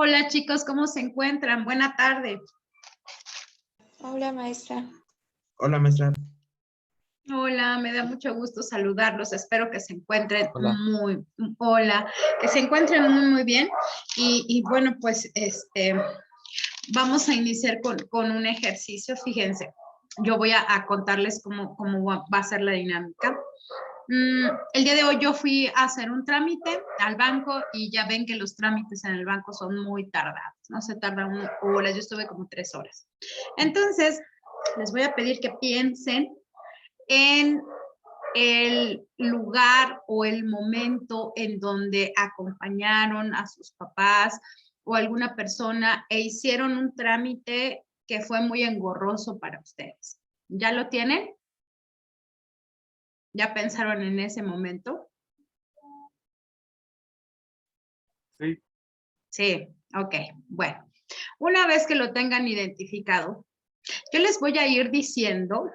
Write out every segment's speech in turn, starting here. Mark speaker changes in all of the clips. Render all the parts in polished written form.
Speaker 1: Hola chicos, ¿cómo se encuentran? Buena tarde.
Speaker 2: Hola, maestra.
Speaker 3: Hola, maestra.
Speaker 1: Hola, me da mucho gusto saludarlos. Espero que se encuentren
Speaker 3: Hola.
Speaker 1: que se encuentren muy bien. Y bueno, pues vamos a iniciar con un ejercicio. Fíjense, yo voy a contarles cómo va a ser la dinámica. El día de hoy yo fui a hacer un trámite al banco y ya ven que los trámites en el banco son muy tardados, ¿no? Se tardan horas, yo estuve como 3 horas. Entonces, les voy a pedir que piensen en el lugar o el momento en donde acompañaron a sus papás o alguna persona e hicieron un trámite que fue muy engorroso para ustedes. ¿Ya lo tienen? ¿Ya pensaron en ese momento?
Speaker 3: Sí.
Speaker 1: Sí, ok. Bueno, una vez que lo tengan identificado, yo les voy a ir diciendo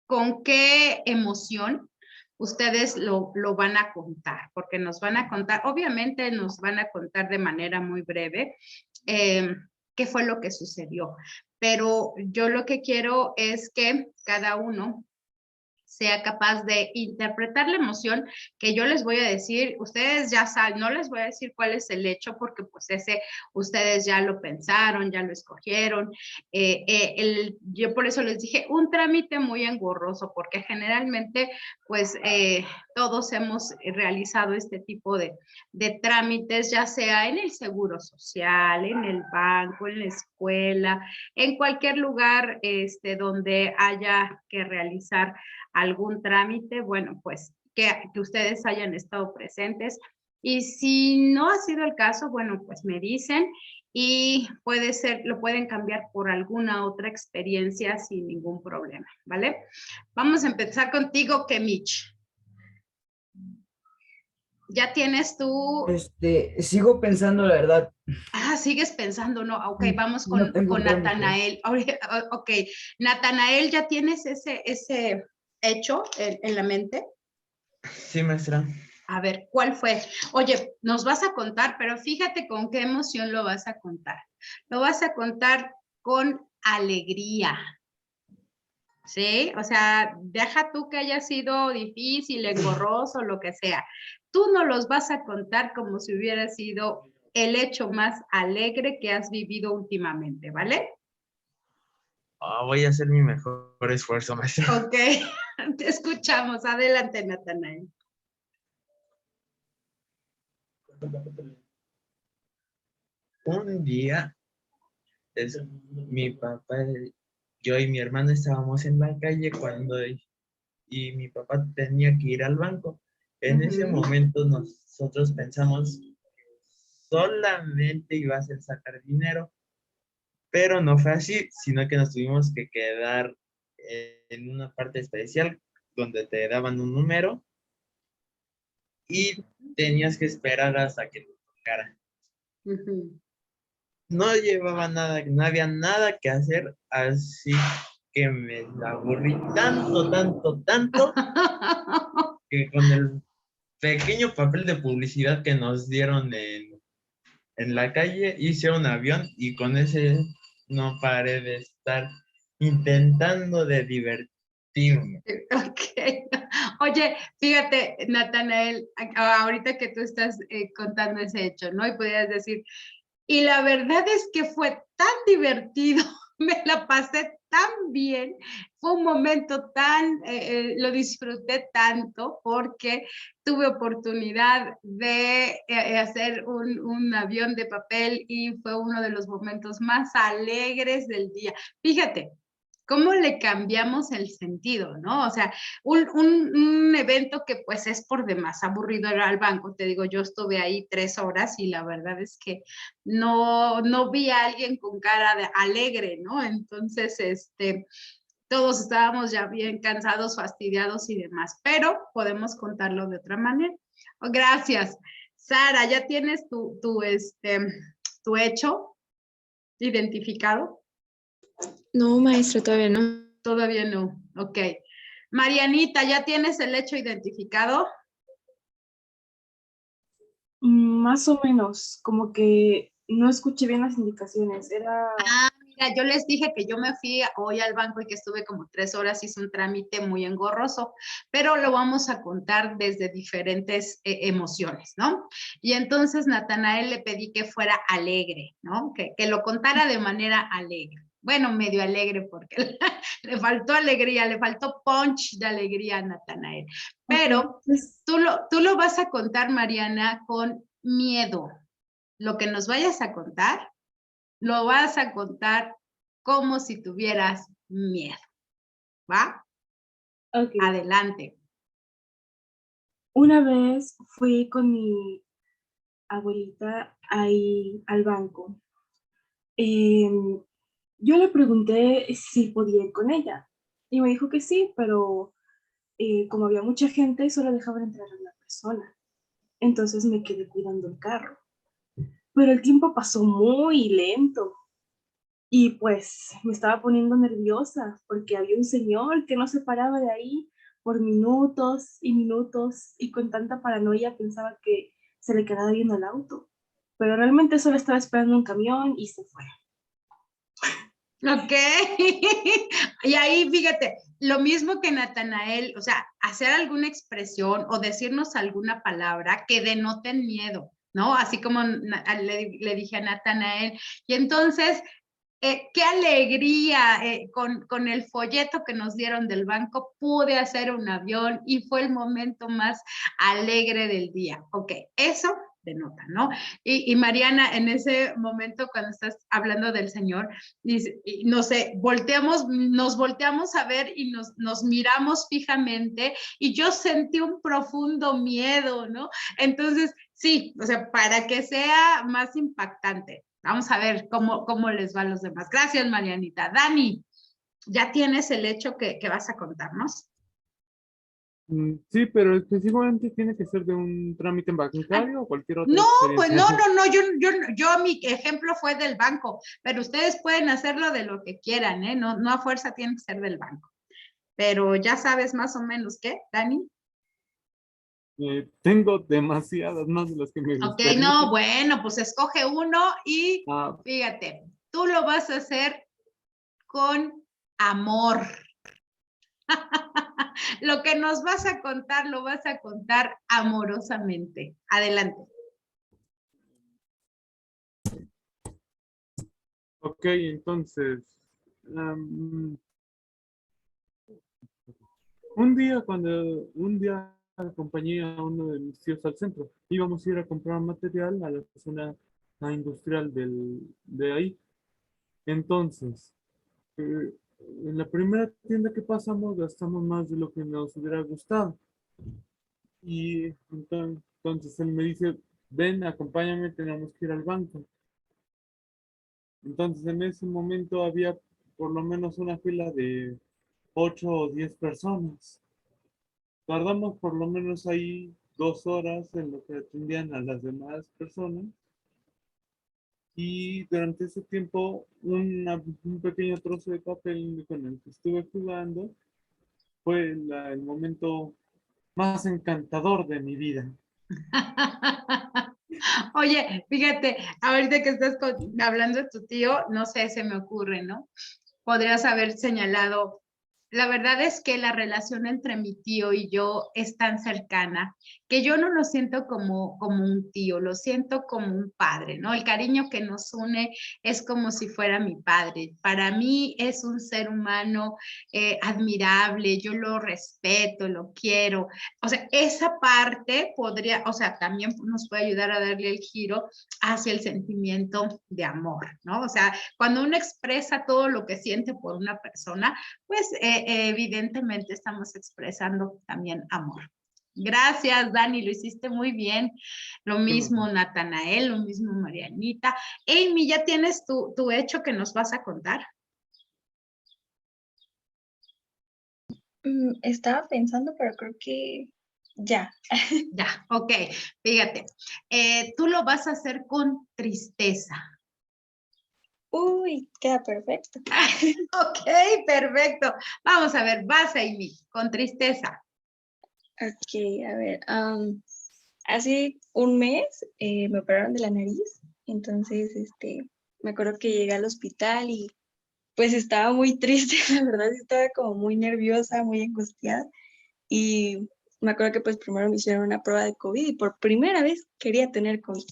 Speaker 1: con qué emoción ustedes lo van a contar, porque nos van a contar, obviamente nos van a contar de manera muy breve qué fue lo que sucedió, pero yo lo que quiero es que cada uno sea capaz de interpretar la emoción que yo les voy a decir. Ustedes ya saben, no les voy a decir cuál es el hecho porque pues ese ustedes ya lo pensaron, ya lo escogieron. Yo por eso les dije un trámite muy engorroso porque generalmente pues todos hemos realizado este tipo de trámites, ya sea en el seguro social, en el banco, en la escuela, en cualquier lugar donde haya que realizar algún trámite, bueno, pues que ustedes hayan estado presentes. Y si no ha sido el caso, bueno, pues me dicen y puede ser, lo pueden cambiar por alguna otra experiencia sin ningún problema, ¿vale? Vamos a empezar contigo, Kemich. ¿Ya tienes tú?
Speaker 4: Sigo pensando, la verdad.
Speaker 1: Ah, sigues pensando, no, ok, vamos
Speaker 4: No tengo
Speaker 1: con
Speaker 4: trámite.
Speaker 1: Natanael. Ok, Natanael, ¿ya tienes ese hecho en la mente?
Speaker 3: Sí, maestra.
Speaker 1: A ver, ¿cuál fue? Oye, nos vas a contar, pero fíjate con qué emoción lo vas a contar. Lo vas a contar con alegría, ¿sí? O sea, deja tú que haya sido difícil, engorroso, lo que sea. Tú no los vas a contar como si hubiera sido el hecho más alegre que has vivido últimamente, ¿vale?
Speaker 3: Voy a hacer mi mejor esfuerzo, maestra.
Speaker 1: Ok, te escuchamos. Adelante, Natanael.
Speaker 3: Un día, mi papá, yo y mi hermano estábamos en la calle y mi papá tenía que ir al banco. En ese momento nosotros pensamos que solamente iba a ser sacar dinero, pero no fue así, sino que nos tuvimos que quedar en una parte especial donde te daban un número y tenías que esperar hasta que te tocara. No llevaba nada, no había nada que hacer, así que me aburrí tanto, que con el pequeño papel de publicidad que nos dieron en la calle, hice un avión y con ese no paré de estar intentando de divertirme.
Speaker 1: Ok. Oye, fíjate, Natanael, ahorita que tú estás contando ese hecho, ¿no? Y podrías decir, y la verdad es que fue tan divertido, me la pasé tan bien, fue un momento lo disfruté tanto porque tuve oportunidad de hacer un avión de papel y fue uno de los momentos más alegres del día. Fíjate, ¿cómo le cambiamos el sentido, no? O sea, un evento que pues es por demás aburrido era al banco, te digo, yo estuve ahí 3 horas y la verdad es que no vi a alguien con cara de alegre, ¿no? Entonces, todos estábamos ya bien cansados, fastidiados y demás, pero podemos contarlo de otra manera. Oh, gracias. Sara, ¿ya tienes tu hecho identificado?
Speaker 2: No, maestra, todavía no.
Speaker 1: Todavía no, ok. Marianita, ¿ya tienes el hecho identificado?
Speaker 2: Más o menos, como que no escuché bien las indicaciones. Era...
Speaker 1: Ah, mira, yo les dije que yo me fui hoy al banco y que estuve como 3 horas, hice un trámite muy engorroso, pero lo vamos a contar desde diferentes emociones, ¿no? Y entonces Natanael le pedí que fuera alegre, ¿no? Que lo contara de manera alegre. Bueno, medio alegre porque le faltó alegría, le faltó punch de alegría a Natanael. Pero tú lo vas a contar, Mariana, con miedo. Lo que nos vayas a contar, lo vas a contar como si tuvieras miedo. ¿Va?
Speaker 2: Ok.
Speaker 1: Adelante.
Speaker 2: Una vez fui con mi abuelita ahí al banco. Yo le pregunté si podía ir con ella y me dijo que sí, pero como había mucha gente, solo dejaban entrar a una persona. Entonces me quedé cuidando el carro. Pero el tiempo pasó muy lento y pues me estaba poniendo nerviosa porque había un señor que no se paraba de ahí por minutos y minutos y con tanta paranoia pensaba que se le quedaba viendo el auto. Pero realmente solo estaba esperando un camión y se fue.
Speaker 1: Ok. Y ahí, fíjate, lo mismo que Natanael, o sea, hacer alguna expresión o decirnos alguna palabra que denoten miedo, ¿no? Así como le dije a Natanael. Y entonces, qué alegría, con el folleto que nos dieron del banco, pude hacer un avión y fue el momento más alegre del día. Ok, eso denota, ¿no? Y Mariana, en ese momento cuando estás hablando del Señor, y no sé, nos volteamos a ver y nos miramos fijamente y yo sentí un profundo miedo, ¿no? Entonces, sí, o sea, para que sea más impactante. Vamos a ver cómo les va a los demás. Gracias, Marianita. Dani, ¿ya tienes el hecho que vas a contarnos?
Speaker 5: Sí, pero específicamente tiene que ser de un trámite bancario o cualquier otra
Speaker 1: No, pues
Speaker 5: experiencia.
Speaker 1: no, yo mi ejemplo fue del banco, pero ustedes pueden hacerlo de lo que quieran, ¿eh? No a fuerza tiene que ser del banco. Pero ya sabes más o menos qué, Dani.
Speaker 5: Tengo demasiadas más de las que me
Speaker 1: Ok,
Speaker 5: gustaría.
Speaker 1: no, bueno, pues escoge uno y
Speaker 5: Ah,
Speaker 1: fíjate, tú lo vas a hacer con amor. Lo que nos vas a contar, lo vas a contar amorosamente. Adelante.
Speaker 5: ok, entonces, am, un día acompañé a uno de mis tíos al centro, íbamos a ir a comprar material a la zona industrial de ahí. Entonces, eh, en la primera tienda que pasamos gastamos más de lo que nos hubiera gustado. Y entonces él me dice, ven, acompáñame, tenemos que ir al banco. Entonces en ese momento había por lo menos una fila de 8 o 10 personas. Tardamos por lo menos ahí 2 horas en lo que atendían a las demás personas. Y durante ese tiempo, un pequeño trozo de papel con el que estuve jugando fue el momento más encantador de mi vida.
Speaker 1: Oye, fíjate, ahorita que estás hablando de tu tío, no sé, se me ocurre, ¿no? Podrías haber señalado, la verdad es que la relación entre mi tío y yo es tan cercana que yo no lo siento como un tío, lo siento como un padre, ¿no? El cariño que nos une es como si fuera mi padre. Para mí es un ser humano admirable, yo lo respeto, lo quiero. O sea, esa parte podría, o sea, también nos puede ayudar a darle el giro hacia el sentimiento de amor, ¿no? O sea, cuando uno expresa todo lo que siente por una persona, pues evidentemente estamos expresando también amor. Gracias, Dani, lo hiciste muy bien. Lo mismo Natanael, lo mismo Marianita. Amy, ¿ya tienes tu hecho que nos vas a contar?
Speaker 6: Estaba pensando, pero creo que ya.
Speaker 1: Ya, ok, fíjate. Tú lo vas a hacer con tristeza.
Speaker 6: Uy, queda perfecto.
Speaker 1: Ok, perfecto. Vamos a ver, vas Amy, con tristeza.
Speaker 6: Ok, a ver. hace un mes me operaron de la nariz, entonces me acuerdo que llegué al hospital y pues estaba muy triste, la verdad, estaba como muy nerviosa, muy angustiada y me acuerdo que pues primero me hicieron una prueba de COVID y por primera vez quería tener COVID.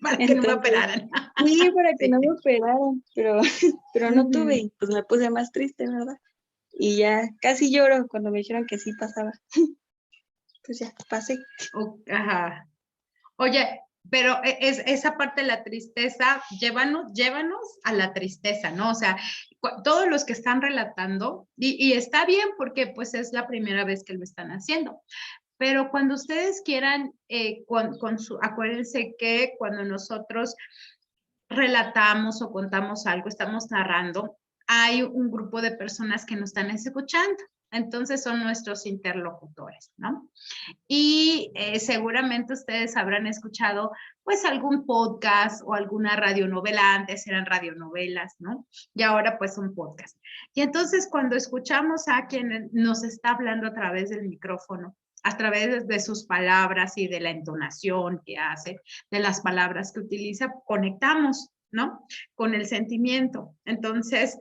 Speaker 1: Para que no me
Speaker 6: Entonces,
Speaker 1: operaran.
Speaker 6: sí, para que
Speaker 1: Sí.
Speaker 6: no me operaran, pero no tuve
Speaker 1: Ujú.
Speaker 6: y pues me puse más triste, ¿verdad? Y ya casi lloro cuando me dijeron que sí pasaba. Pues ya, pasé.
Speaker 1: Ajá. Oye, pero esa parte de la tristeza, llévanos a la tristeza, ¿no? O sea, todos los que están relatando, y está bien porque pues es la primera vez que lo están haciendo, pero cuando ustedes quieran, acuérdense que cuando nosotros relatamos o contamos algo, estamos narrando, hay un grupo de personas que nos están escuchando. Entonces son nuestros interlocutores, ¿no? Y seguramente ustedes habrán escuchado pues algún podcast o alguna radionovela, antes eran radionovelas, ¿no? Y ahora pues un podcast. Y entonces cuando escuchamos a quien nos está hablando a través del micrófono, a través de sus palabras y de la entonación que hace, de las palabras que utiliza, conectamos, ¿no? Con el sentimiento. Entonces,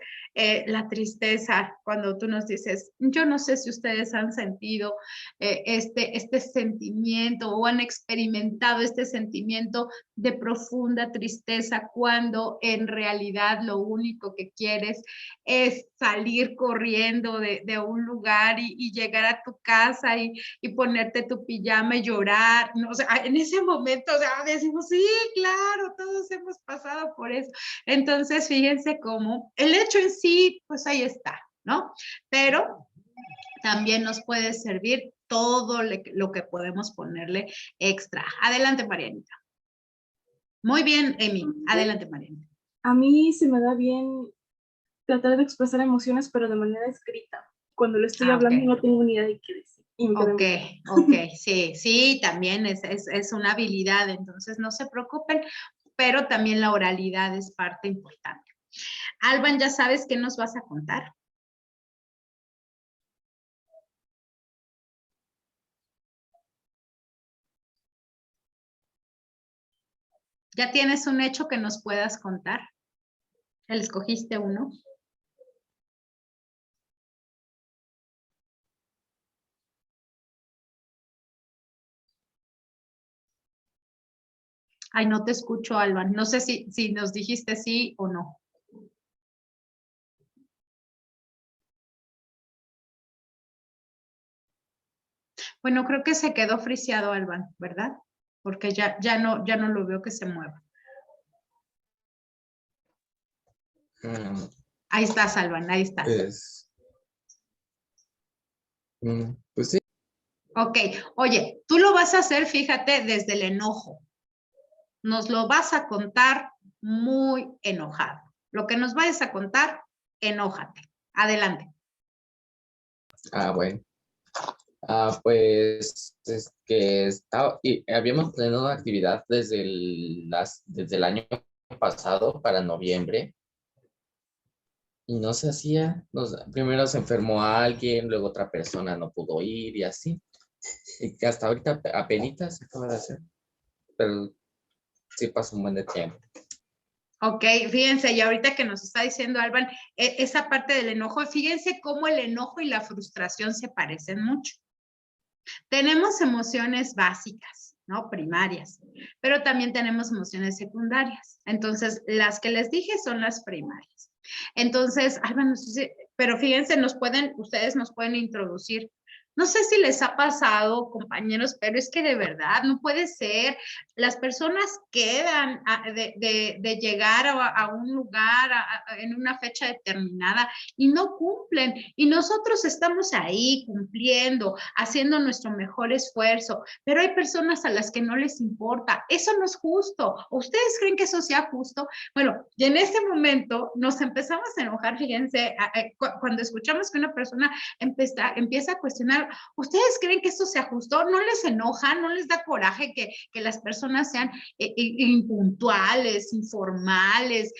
Speaker 1: la tristeza, cuando tú nos dices, yo no sé si ustedes han sentido este sentimiento o han experimentado este sentimiento de profunda tristeza cuando en realidad lo único que quieres es salir corriendo de un lugar y llegar a tu casa y ponerte tu pijama y llorar, ¿no? O sea, en ese momento, o sea, decimos, sí, claro, todos hemos pasado por eso. Entonces, fíjense cómo el hecho en sí, pues ahí está, ¿no? Pero también nos puede servir todo lo que podemos ponerle extra. Adelante, Marianita. Muy bien, Emi. Adelante, Marianita.
Speaker 2: A mí se me da bien tratar de expresar emociones, pero de manera escrita. Cuando lo estoy hablando
Speaker 1: Ok.
Speaker 2: no tengo ni idea de qué decir. Y me quedo
Speaker 1: Ok, ok, sí, también es una habilidad, entonces no se preocupen, pero también la oralidad es parte importante. Alban, ¿ya sabes qué nos vas a contar? ¿Ya tienes un hecho que nos puedas contar? ¿Escogiste uno? Ay, no te escucho, Alban. No sé si nos dijiste sí o no. Bueno, creo que se quedó friseado, Alban, ¿verdad? Porque ya no lo veo que se mueva.
Speaker 3: Mm,
Speaker 1: Ahí estás, Alban, ahí estás.
Speaker 3: Pues, pues sí.
Speaker 1: Ok, oye, tú lo vas a hacer, fíjate, desde el enojo. Nos lo vas a contar muy enojado. Lo que nos vayas a contar, enójate. Adelante.
Speaker 7: Bueno. Pues es que estaba, y habíamos planeado una actividad desde el año pasado para noviembre y no se hacía. Primero se enfermó alguien, luego otra persona no pudo ir y así. Y que hasta ahorita apenas se acaba de hacer, pero sí pasó un buen de tiempo.
Speaker 1: Ok, fíjense, y ahorita que nos está diciendo Alban, esa parte del enojo, fíjense cómo el enojo y la frustración se parecen mucho. Tenemos emociones básicas, ¿no? Primarias, pero también tenemos emociones secundarias. Entonces, las que les dije son las primarias. Entonces, Alban, pero fíjense, ustedes nos pueden introducir. No sé si les ha pasado, compañeros, pero es que de verdad no puede ser. Las personas quedan de llegar a un lugar en una fecha determinada y no cumplen. Y nosotros estamos ahí cumpliendo, haciendo nuestro mejor esfuerzo, pero hay personas a las que no les importa. Eso no es justo. ¿Ustedes creen que eso sea justo? Bueno, y en ese momento nos empezamos a enojar, fíjense, cuando escuchamos que una persona empieza a cuestionar, ¿ustedes creen que esto sea justo? ¿No les enoja? ¿No les da coraje que las personas sean impuntuales, informales?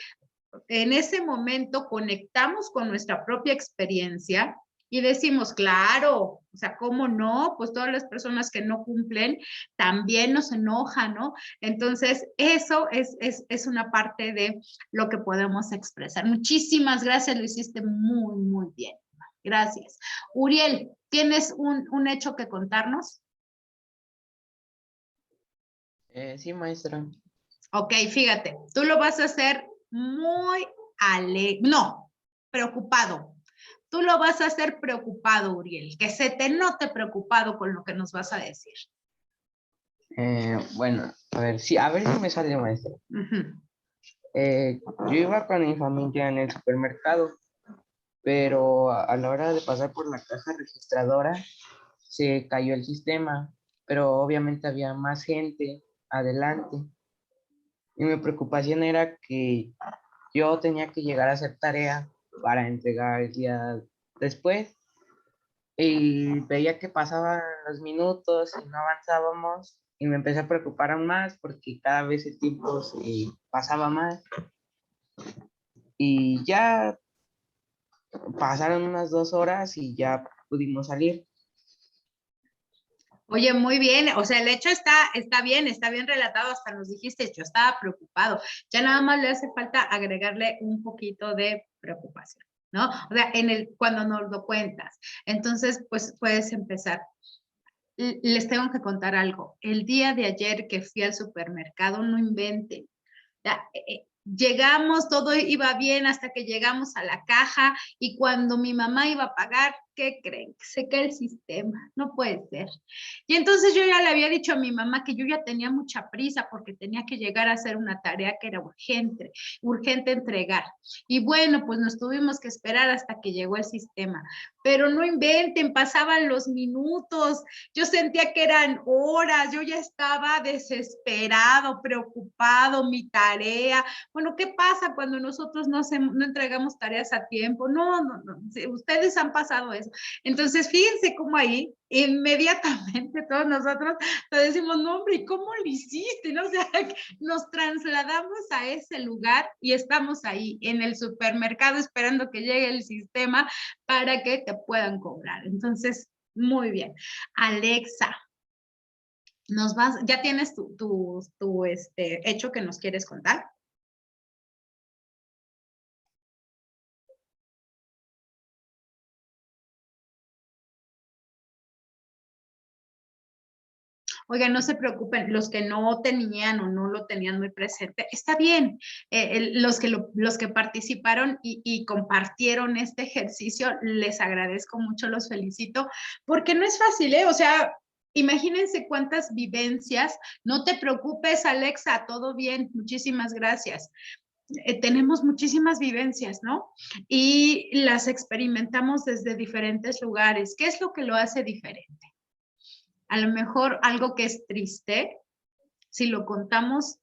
Speaker 1: En ese momento conectamos con nuestra propia experiencia Y decimos, claro, o sea, ¿cómo no? Pues todas las personas que no cumplen también nos enojan, ¿no? Entonces, eso es una parte de lo que podemos expresar. Muchísimas gracias, lo hiciste muy, muy bien. Gracias. Uriel, ¿tienes un hecho que contarnos?
Speaker 8: Sí, maestra.
Speaker 1: Ok, fíjate, tú lo vas a hacer muy no, preocupado. Tú lo vas a hacer preocupado, Uriel, que se te note preocupado con lo que nos vas a decir.
Speaker 8: Bueno, a ver, sí, a ver si me sale, maestra.
Speaker 1: Ujú.
Speaker 8: Yo iba con mi familia en el supermercado, pero a la hora de pasar por la caja registradora se cayó el sistema, pero obviamente había más gente adelante. Y mi preocupación era que yo tenía que llegar a hacer tarea para entregar el día después. Y veía que pasaban los minutos y no avanzábamos y me empecé a preocupar aún más porque cada vez el tiempo se pasaba más y ya pasaron unas 2 horas y ya pudimos salir.
Speaker 1: Oye, muy bien, o sea, el hecho está bien relatado, hasta nos dijiste, yo estaba preocupado, ya nada más le hace falta agregarle un poquito de preocupación, ¿no? O sea, cuando nos lo cuentas, entonces, pues puedes empezar. Les tengo que contar algo, el día de ayer que fui al supermercado, no inventen, ya, llegamos, todo iba bien hasta que llegamos a la caja y cuando mi mamá iba a pagar, ¿qué creen? Se cae el sistema, no puede ser. Y entonces yo ya le había dicho a mi mamá que yo ya tenía mucha prisa porque tenía que llegar a hacer una tarea que era urgente entregar. Y bueno, pues nos tuvimos que esperar hasta que llegó el sistema. Pero no inventen, pasaban los minutos, yo sentía que eran horas, yo ya estaba desesperado, preocupado, mi tarea. Bueno, ¿qué pasa cuando nosotros no entregamos tareas a tiempo? No, ustedes han pasado eso. Entonces, fíjense cómo ahí inmediatamente todos nosotros le decimos, no, hombre, ¿cómo lo hiciste? ¿No? O sea, nos trasladamos a ese lugar y estamos ahí en el supermercado esperando que llegue el sistema para que te puedan cobrar. Entonces, muy bien. Alexa, ¿ya tienes tu hecho que nos quieres contar? Oigan, no se preocupen, los que no tenían o no lo tenían muy presente, está bien. Los que participaron y compartieron este ejercicio, les agradezco mucho, los felicito, porque no es fácil, ¿eh? O sea, imagínense cuántas vivencias. No te preocupes, Alexa, todo bien, muchísimas gracias. Tenemos muchísimas vivencias, ¿no? Y las experimentamos desde diferentes lugares. ¿Qué es lo que lo hace diferente? A lo mejor algo que es triste, si lo contamos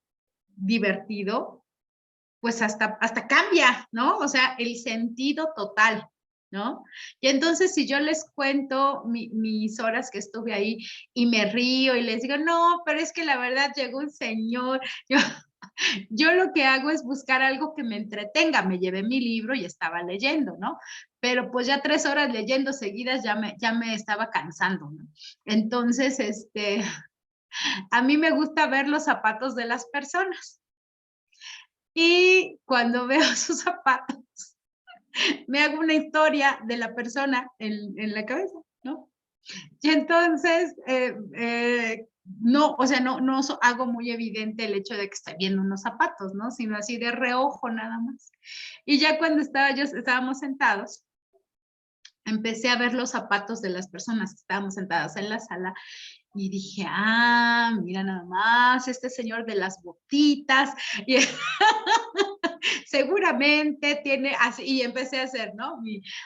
Speaker 1: divertido, pues hasta cambia, ¿no? O sea, el sentido total, ¿no? Y entonces si yo les cuento mis horas que estuve ahí y me río y les digo, no, pero es que la verdad llegó un señor, yo lo que hago es buscar algo que me entretenga. Me llevé mi libro y estaba leyendo, ¿no? Pero pues ya 3 horas leyendo seguidas ya me estaba cansando, ¿no? Entonces, a mí me gusta ver los zapatos de las personas. Y cuando veo sus zapatos, me hago una historia de la persona en la cabeza, ¿no? Y entonces, no, o sea, no hago muy evidente el hecho de que estoy viendo unos zapatos, ¿no? Sino así de reojo nada más. Y ya cuando estábamos sentados, empecé a ver los zapatos de las personas que estábamos sentadas en la sala y dije, mira nada más, este señor de las botitas, y seguramente tiene así, y empecé a hacer, ¿no?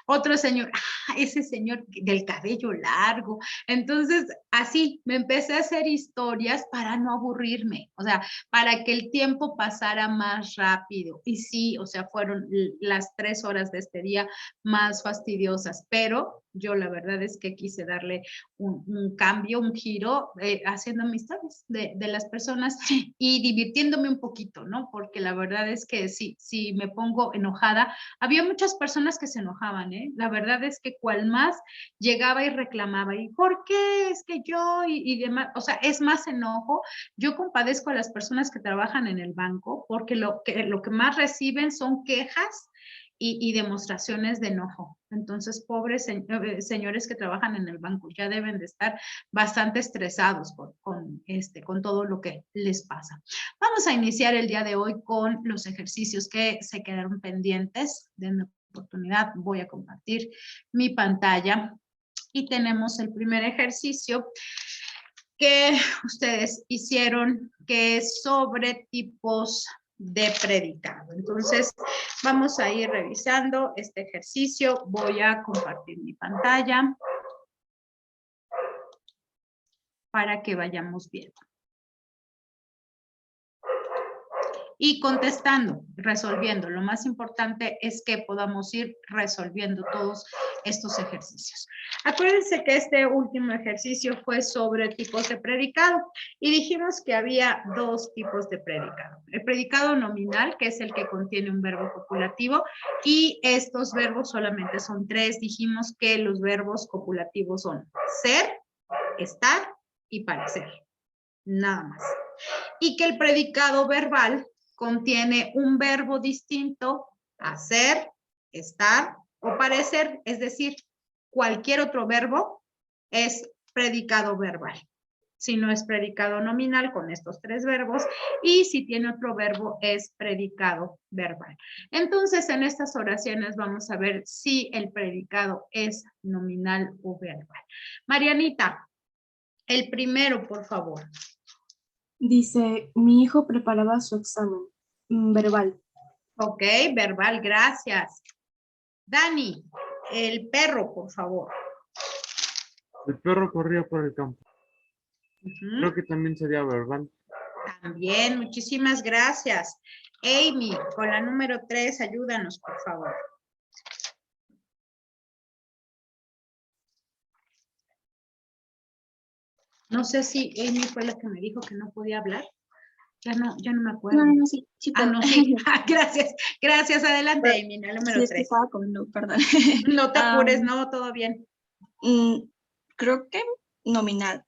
Speaker 1: Otro señor, ese señor del cabello largo. Entonces, así me empecé a hacer historias para no aburrirme, o sea, para que el tiempo pasara más rápido. Y sí, o sea, fueron las 3 horas de este día más fastidiosas, pero Yo la verdad es que quise darle un cambio, un giro, haciendo amistades de las personas y divirtiéndome un poquito, ¿no? Porque la verdad es que si me pongo enojada, había muchas personas que se enojaban, ¿eh? La verdad es que cual más llegaba y reclamaba, ¿y por qué? Es que yo y demás, o sea, es más enojo. Yo compadezco a las personas que trabajan en el banco porque lo que más reciben son quejas y demostraciones de enojo. Entonces, pobres señores que trabajan en el banco ya deben de estar bastante estresados con todo lo que les pasa. Vamos a iniciar el día de hoy con los ejercicios que se quedaron pendientes. Denme oportunidad, voy a compartir mi pantalla y tenemos el primer ejercicio que ustedes hicieron, que es sobre tipos de predicado. Entonces, vamos a ir revisando este ejercicio. Voy a compartir mi pantalla para que vayamos viendo. Y contestando, resolviendo. Lo más importante es que podamos ir resolviendo todos estos ejercicios. Acuérdense que este último ejercicio fue sobre tipos de predicado y dijimos que había dos tipos de predicado. El predicado nominal, que es el que contiene un verbo copulativo, y estos verbos solamente son tres. Dijimos que los verbos copulativos son ser, estar y parecer. Nada más. Y que el predicado verbal contiene un verbo distinto a ser, estar o parecer, es decir, cualquier otro verbo es predicado verbal. Si no es predicado nominal con estos tres verbos y si tiene otro verbo es predicado verbal. Entonces, en estas oraciones vamos a ver si el predicado es nominal o verbal. Marianita, el primero, por favor.
Speaker 2: Dice, mi hijo preparaba su examen. Verbal.
Speaker 1: Ok, verbal, gracias. Dani, el perro, por favor.
Speaker 5: El perro corría por el campo.
Speaker 1: Ujú.
Speaker 5: Creo que también sería verbal.
Speaker 1: También, muchísimas gracias. Amy, con la número 3, ayúdanos, por favor. No sé si Amy fue la que me dijo que no podía hablar. Ya no me acuerdo.
Speaker 6: No, sí, sí puedo.
Speaker 1: No, sí. Gracias, gracias. Adelante, Amy, la número
Speaker 6: Sí, es que
Speaker 1: 3.
Speaker 6: estaba comiendo, perdón.
Speaker 1: No te apures, no, todo bien.
Speaker 6: Creo que nominal.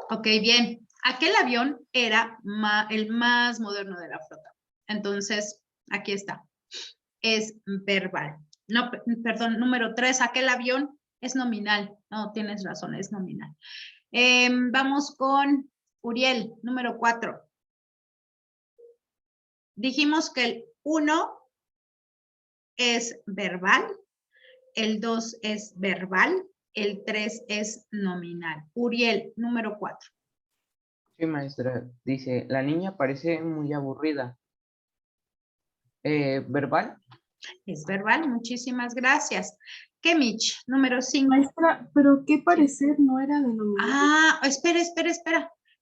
Speaker 1: Ok, bien. Aquel avión era el más moderno de la flota. Entonces, aquí está. Es verbal. No, perdón, número 3, aquel avión es nominal. No, tienes razón, es nominal. Vamos con Uriel, número 4. Dijimos que el 1 es verbal, el 2 es verbal, el 3 es nominal. Uriel, número 4.
Speaker 8: Sí, maestra. Dice, la niña parece muy aburrida. ¿Verbal?
Speaker 1: Es verbal, muchísimas gracias. Kemich, número 5.
Speaker 2: Maestra, pero ¿qué parecer no era de nominal?
Speaker 1: Ah, espera.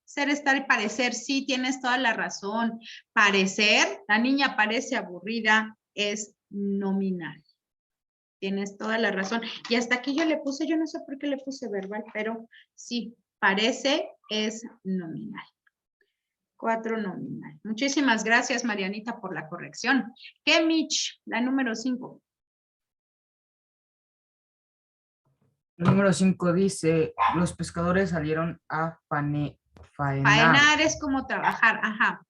Speaker 1: Ser, estar y parecer, sí, tienes toda la razón. Parecer, la niña parece aburrida, es nominal. Tienes toda la razón. Y hasta aquí yo le puse, yo no sé por qué le puse verbal, pero sí, parece es nominal. 4 nominal. Muchísimas gracias, Marianita, por la corrección. Kemich, la número 5.
Speaker 4: El número 5 dice, los pescadores salieron a faenar.
Speaker 1: Faenar es como trabajar, ajá.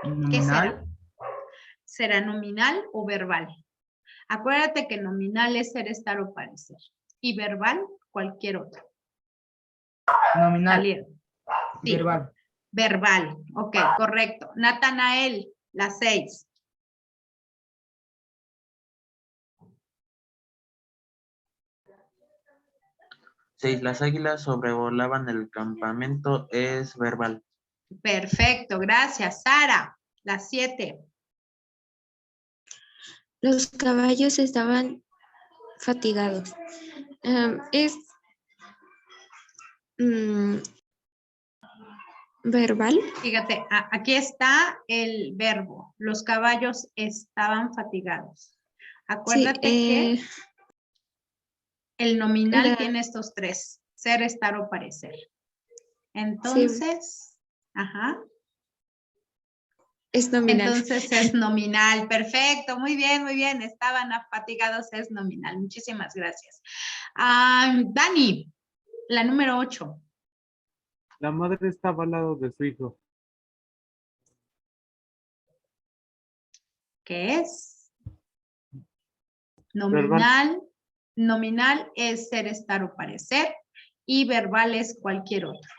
Speaker 1: ¿Qué
Speaker 4: Nominal.
Speaker 1: será? ¿Será nominal o verbal? Acuérdate que nominal es ser, estar o parecer. Y verbal, cualquier otro.
Speaker 4: Nominal.
Speaker 1: Salieron. Sí.
Speaker 4: Verbal.
Speaker 1: Verbal. Ok, correcto. Natanael, la 6.
Speaker 3: Las águilas sobrevolaban el campamento, es verbal.
Speaker 1: Perfecto, gracias. Sara, la 7.
Speaker 9: Los caballos estaban fatigados. Es verbal.
Speaker 1: Fíjate, aquí está el verbo. Los caballos estaban fatigados. Acuérdate
Speaker 9: Sí,
Speaker 1: que el nominal
Speaker 9: la-
Speaker 1: tiene estos tres, ser, estar o parecer.
Speaker 9: sí,
Speaker 1: Entonces, ajá.
Speaker 9: es nominal.
Speaker 1: Entonces es nominal. Perfecto, muy bien, muy bien. Estaban afatigados, es nominal. Muchísimas gracias. Dani, la número 8.
Speaker 5: La madre estaba al lado de su hijo.
Speaker 1: ¿Qué es?
Speaker 5: Verbal.
Speaker 1: Nominal es ser, estar o parecer. Y verbal es cualquier otro.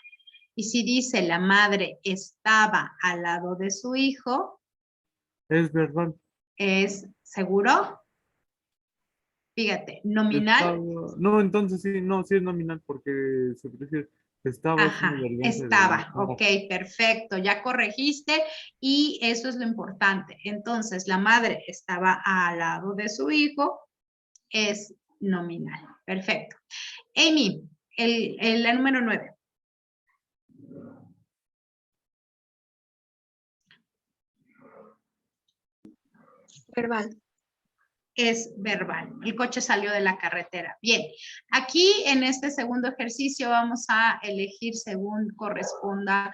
Speaker 1: Y si dice la madre estaba al lado de su hijo,
Speaker 5: Es verbal.
Speaker 1: ¿es seguro? Fíjate, nominal.
Speaker 5: No, entonces sí, no, sí es nominal porque se prefiere. Estaba es una
Speaker 1: Ajá,
Speaker 5: variante de
Speaker 1: estaba,
Speaker 5: estaba.
Speaker 1: ok, perfecto, ya corregiste y eso es lo importante. Entonces, la madre estaba al lado de su hijo, es nominal, perfecto. Amy, la número 9.
Speaker 6: Verbal.
Speaker 1: Es verbal. El coche salió de la carretera. Bien, aquí en este segundo ejercicio vamos a elegir según corresponda,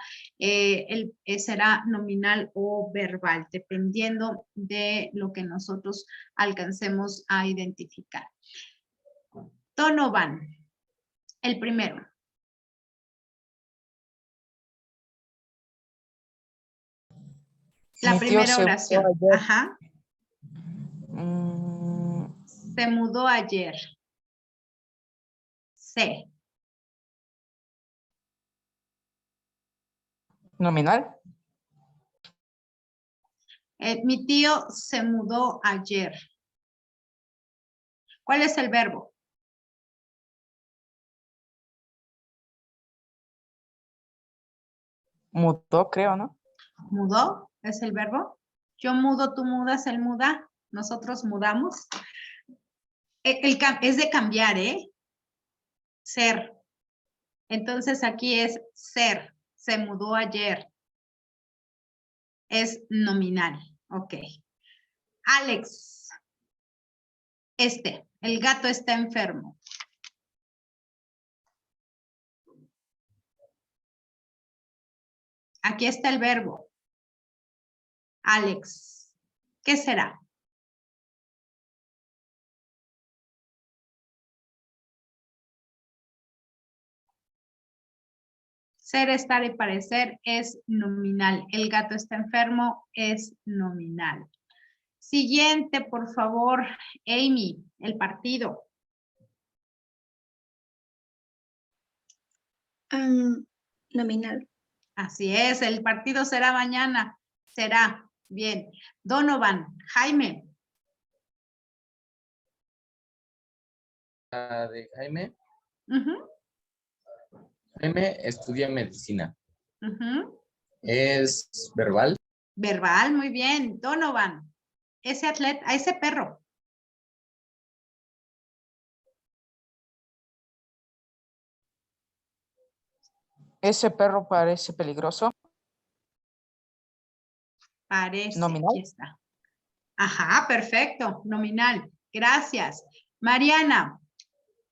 Speaker 1: será nominal o verbal, dependiendo de lo que nosotros alcancemos a identificar. Donovan, el primero. La
Speaker 10: Mi tío
Speaker 1: primera
Speaker 10: se mudó
Speaker 1: oración.
Speaker 10: ayer.
Speaker 1: Ajá. Se mudó ayer. C.
Speaker 10: Nominal.
Speaker 1: Mi tío se mudó ayer. ¿Cuál es el verbo?
Speaker 10: Mudó, creo, ¿no?
Speaker 1: ¿Mudó? ¿Es el verbo? Yo mudo, tú mudas, él muda. Nosotros mudamos. Es de cambiar, ¿eh? Ser. Entonces aquí es ser. Se mudó ayer. Es nominal. Ok. Alex. El gato está enfermo. Aquí está el verbo. Alex. ¿Qué será? Ser, estar y parecer es nominal. El gato está enfermo es nominal. Siguiente, por favor, Amy, el partido.
Speaker 6: Nominal.
Speaker 1: Así es, el partido será mañana. Será. Bien. Donovan, Jaime.
Speaker 7: La de Jaime.
Speaker 1: Ujú,
Speaker 7: Jaime estudia medicina.
Speaker 1: ujú.
Speaker 7: Es verbal.
Speaker 1: Verbal, muy bien. Donovan, ese atleta, ese perro.
Speaker 10: Ese perro parece peligroso.
Speaker 1: Parece,
Speaker 10: Nominal.
Speaker 1: aquí está. Ajá, perfecto. Nominal. Gracias. Mariana,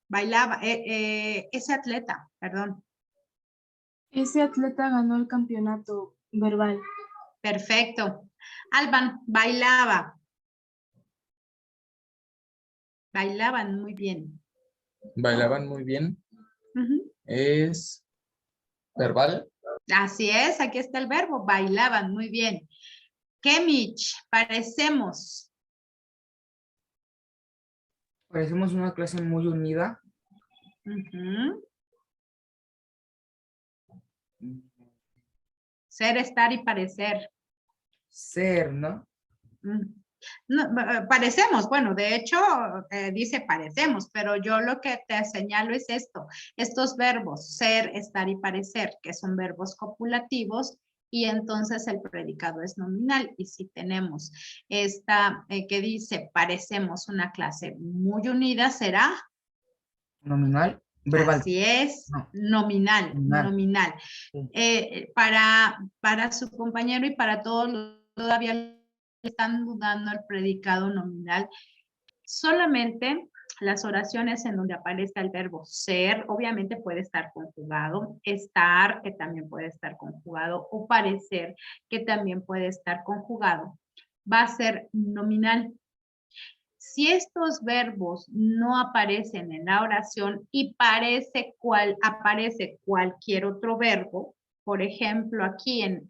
Speaker 1: bailaba, ese atleta, perdón.
Speaker 2: Ese atleta ganó el campeonato verbal.
Speaker 1: Perfecto. Alban, bailaba. Bailaban muy bien.
Speaker 7: Bailaban muy bien.
Speaker 1: Ujú.
Speaker 7: Es verbal.
Speaker 1: Así es, aquí está el verbo. Bailaban muy bien. Kemich, parecemos.
Speaker 4: Parecemos una clase muy unida.
Speaker 1: Ujú. Ser, estar y parecer.
Speaker 4: Ser, ¿no?
Speaker 1: No, parecemos, bueno, de hecho dice parecemos, pero yo lo que te señalo es estos verbos, ser, estar y parecer, que son verbos copulativos y entonces el predicado es nominal. Y si tenemos esta que dice parecemos una clase muy unida, será
Speaker 4: Nominal. Verbal.
Speaker 1: así es,
Speaker 4: No.
Speaker 1: nominal,
Speaker 4: Nominal.
Speaker 1: nominal.
Speaker 4: Sí.
Speaker 1: Para su compañero y para todos los todavía están dudando el predicado nominal. solamente las oraciones en donde aparezca el verbo ser, obviamente puede estar conjugado, estar, que también puede estar conjugado, o parecer, que también puede estar conjugado, va a ser nominal. Si estos verbos no aparecen en la oración y aparece cualquier otro verbo, por ejemplo, aquí en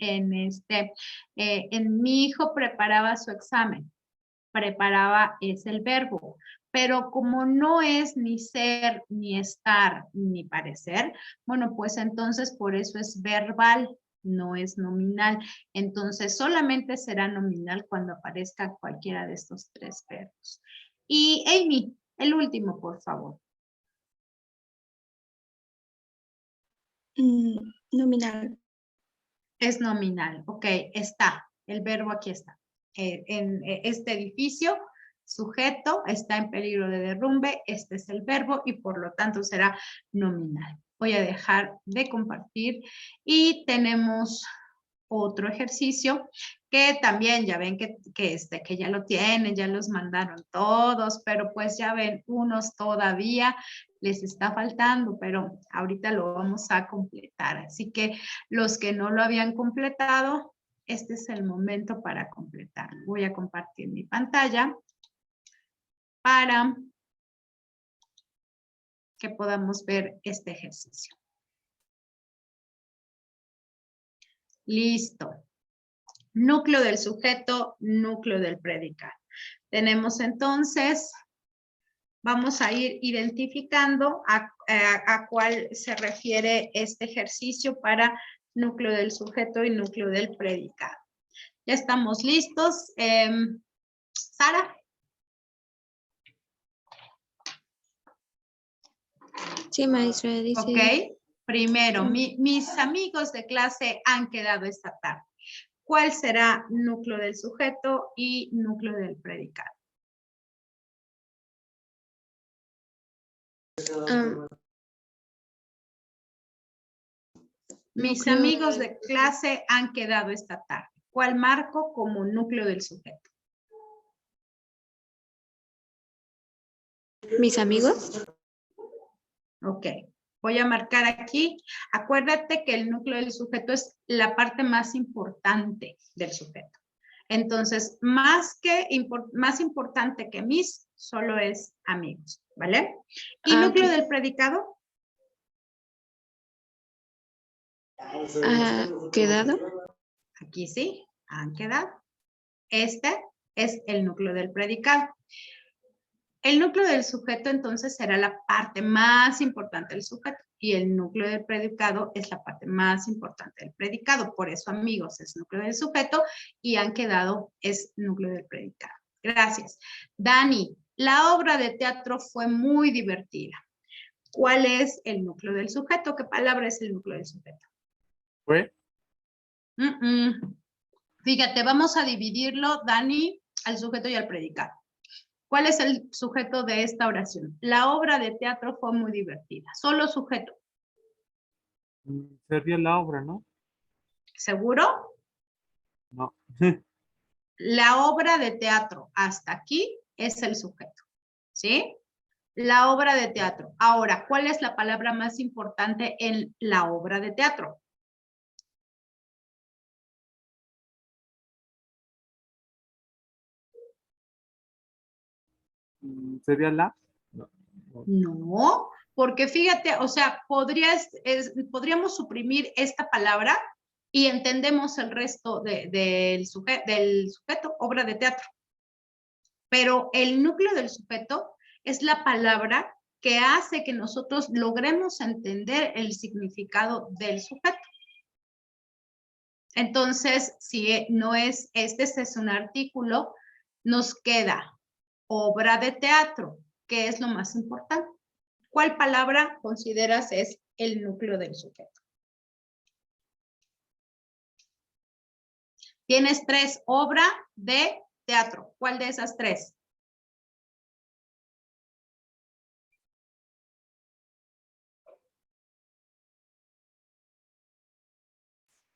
Speaker 1: mi hijo preparaba su examen. Preparaba es el verbo, pero como no es ni ser, ni estar, ni parecer, bueno, pues entonces por eso es verbal, no es nominal. Entonces solamente será nominal cuando aparezca cualquiera de estos tres verbos. Y Amy, el último, por favor.
Speaker 6: Nominal.
Speaker 1: Es nominal, ok, está, el verbo aquí está. En este edificio, sujeto, está en peligro de derrumbe, este es el verbo y por lo tanto será nominal. Voy a dejar de compartir y tenemos otro ejercicio que también ya ven que ya lo tienen, ya los mandaron todos, pero pues ya ven, unos todavía les está faltando, pero ahorita lo vamos a completar. Así que los que no lo habían completado, este es el momento para completar. Voy a compartir mi pantalla para que podamos ver este ejercicio. Listo. Núcleo del sujeto, núcleo del predicado. Tenemos entonces, vamos a ir identificando a cuál se refiere este ejercicio para núcleo del sujeto y núcleo del predicado. Ya estamos listos. Sara.
Speaker 6: Sí, maestra, dice.
Speaker 1: Ok. Primero, mis amigos de clase han quedado esta tarde. ¿Cuál será núcleo del sujeto y núcleo del predicado? Mis amigos de clase han quedado esta tarde. ¿Cuál marco como núcleo del sujeto?
Speaker 6: ¿Mis amigos?
Speaker 1: Ok. Voy a marcar aquí. Acuérdate que el núcleo del sujeto es la parte más importante del sujeto. Entonces, más importante que mis, solo es amigos, ¿vale? ¿Y núcleo del predicado?
Speaker 6: ¿Ha quedado?
Speaker 1: Aquí sí, han quedado. Este es el núcleo del predicado. El núcleo del sujeto entonces será la parte más importante del sujeto y el núcleo del predicado es la parte más importante del predicado. Por eso, amigos, es núcleo del sujeto y han quedado es núcleo del predicado. Gracias. Dani, la obra de teatro fue muy divertida. ¿Cuál es el núcleo del sujeto? ¿Qué palabra es el núcleo del sujeto?
Speaker 5: ¿Fue?
Speaker 1: Fíjate, vamos a dividirlo, Dani, al sujeto y al predicado. ¿Cuál es el sujeto de esta oración? La obra de teatro fue muy divertida. Solo sujeto.
Speaker 5: Sería la obra, ¿no?
Speaker 1: ¿Seguro?
Speaker 5: No.
Speaker 1: La obra de teatro hasta aquí es el sujeto. ¿Sí? La obra de teatro. Ahora, ¿cuál es la palabra más importante en la obra de teatro?
Speaker 5: ¿Sería la?
Speaker 1: No, porque fíjate, o sea, podríamos suprimir esta palabra y entendemos el resto del sujeto, obra de teatro. Pero el núcleo del sujeto es la palabra que hace que nosotros logremos entender el significado del sujeto. Entonces, si no es, este es un artículo, nos queda obra de teatro, que es lo más importante. ¿Cuál palabra consideras es el núcleo del sujeto? Tienes tres, obra de teatro. ¿Cuál de esas tres?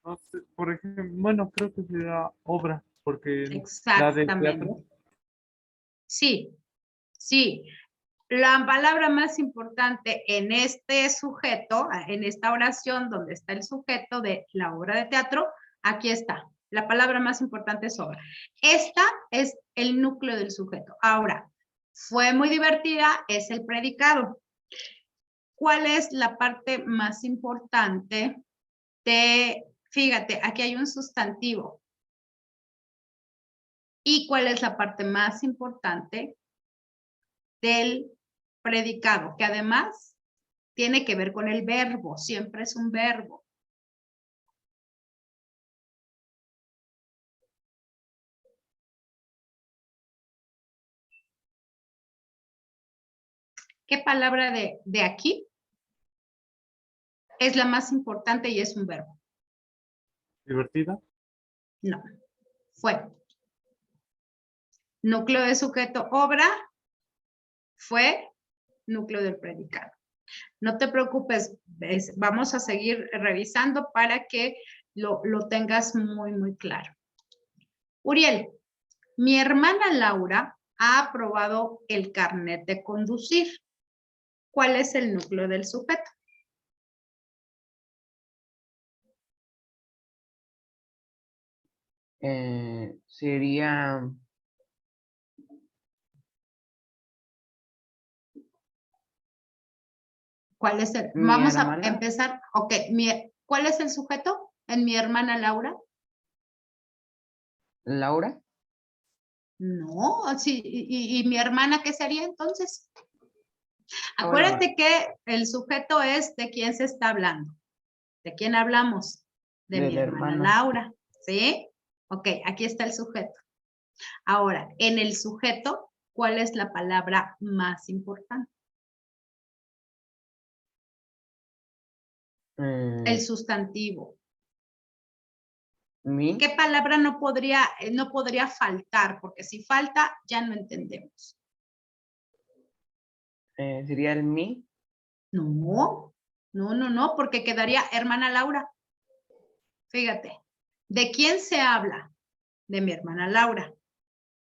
Speaker 5: No sé, por ejemplo, bueno, creo que sería obra, porque la del
Speaker 1: Exactamente.
Speaker 5: teatro.
Speaker 1: Sí, Sí, la palabra más importante en este sujeto, en esta oración donde está el sujeto de la obra de teatro, aquí está. La palabra más importante es obra. Esta es el núcleo del sujeto. Ahora, fue muy divertida, es el predicado. ¿Cuál es la parte más importante de, fíjate, aquí hay un sustantivo? ¿Y cuál es la parte más importante del predicado? Que además tiene que ver con el verbo, siempre es un verbo. ¿Qué palabra de aquí es la más importante y es un verbo?
Speaker 5: ¿Divertida?
Speaker 1: No, fue. Núcleo de sujeto, obra, fue núcleo del predicado. No te preocupes, vamos a seguir revisando para que lo tengas muy, muy claro. Uriel, mi hermana Laura ha aprobado el carnet de conducir. ¿Cuál es el núcleo del sujeto?
Speaker 8: Sería
Speaker 1: ¿Cuál es el?
Speaker 8: mi
Speaker 1: Vamos a
Speaker 8: hermana.
Speaker 1: empezar. Ok, ¿cuál es el sujeto en mi hermana Laura?
Speaker 8: Laura.
Speaker 1: No, sí, y mi hermana, ¿qué sería entonces?
Speaker 8: Hola.
Speaker 1: Acuérdate que el sujeto es de quién se está hablando. ¿De quién hablamos? De mi
Speaker 8: Del
Speaker 1: hermana
Speaker 8: hermano.
Speaker 1: Laura. ¿Sí? Ok, aquí está el sujeto. Ahora, en el sujeto, ¿cuál es la palabra más importante? El sustantivo.
Speaker 8: Mi.
Speaker 1: ¿Qué palabra no podría faltar? Porque si falta, ya no entendemos.
Speaker 8: Sería el mi.
Speaker 1: No, no, porque quedaría hermana Laura. Fíjate, ¿de quién se habla? De mi hermana Laura.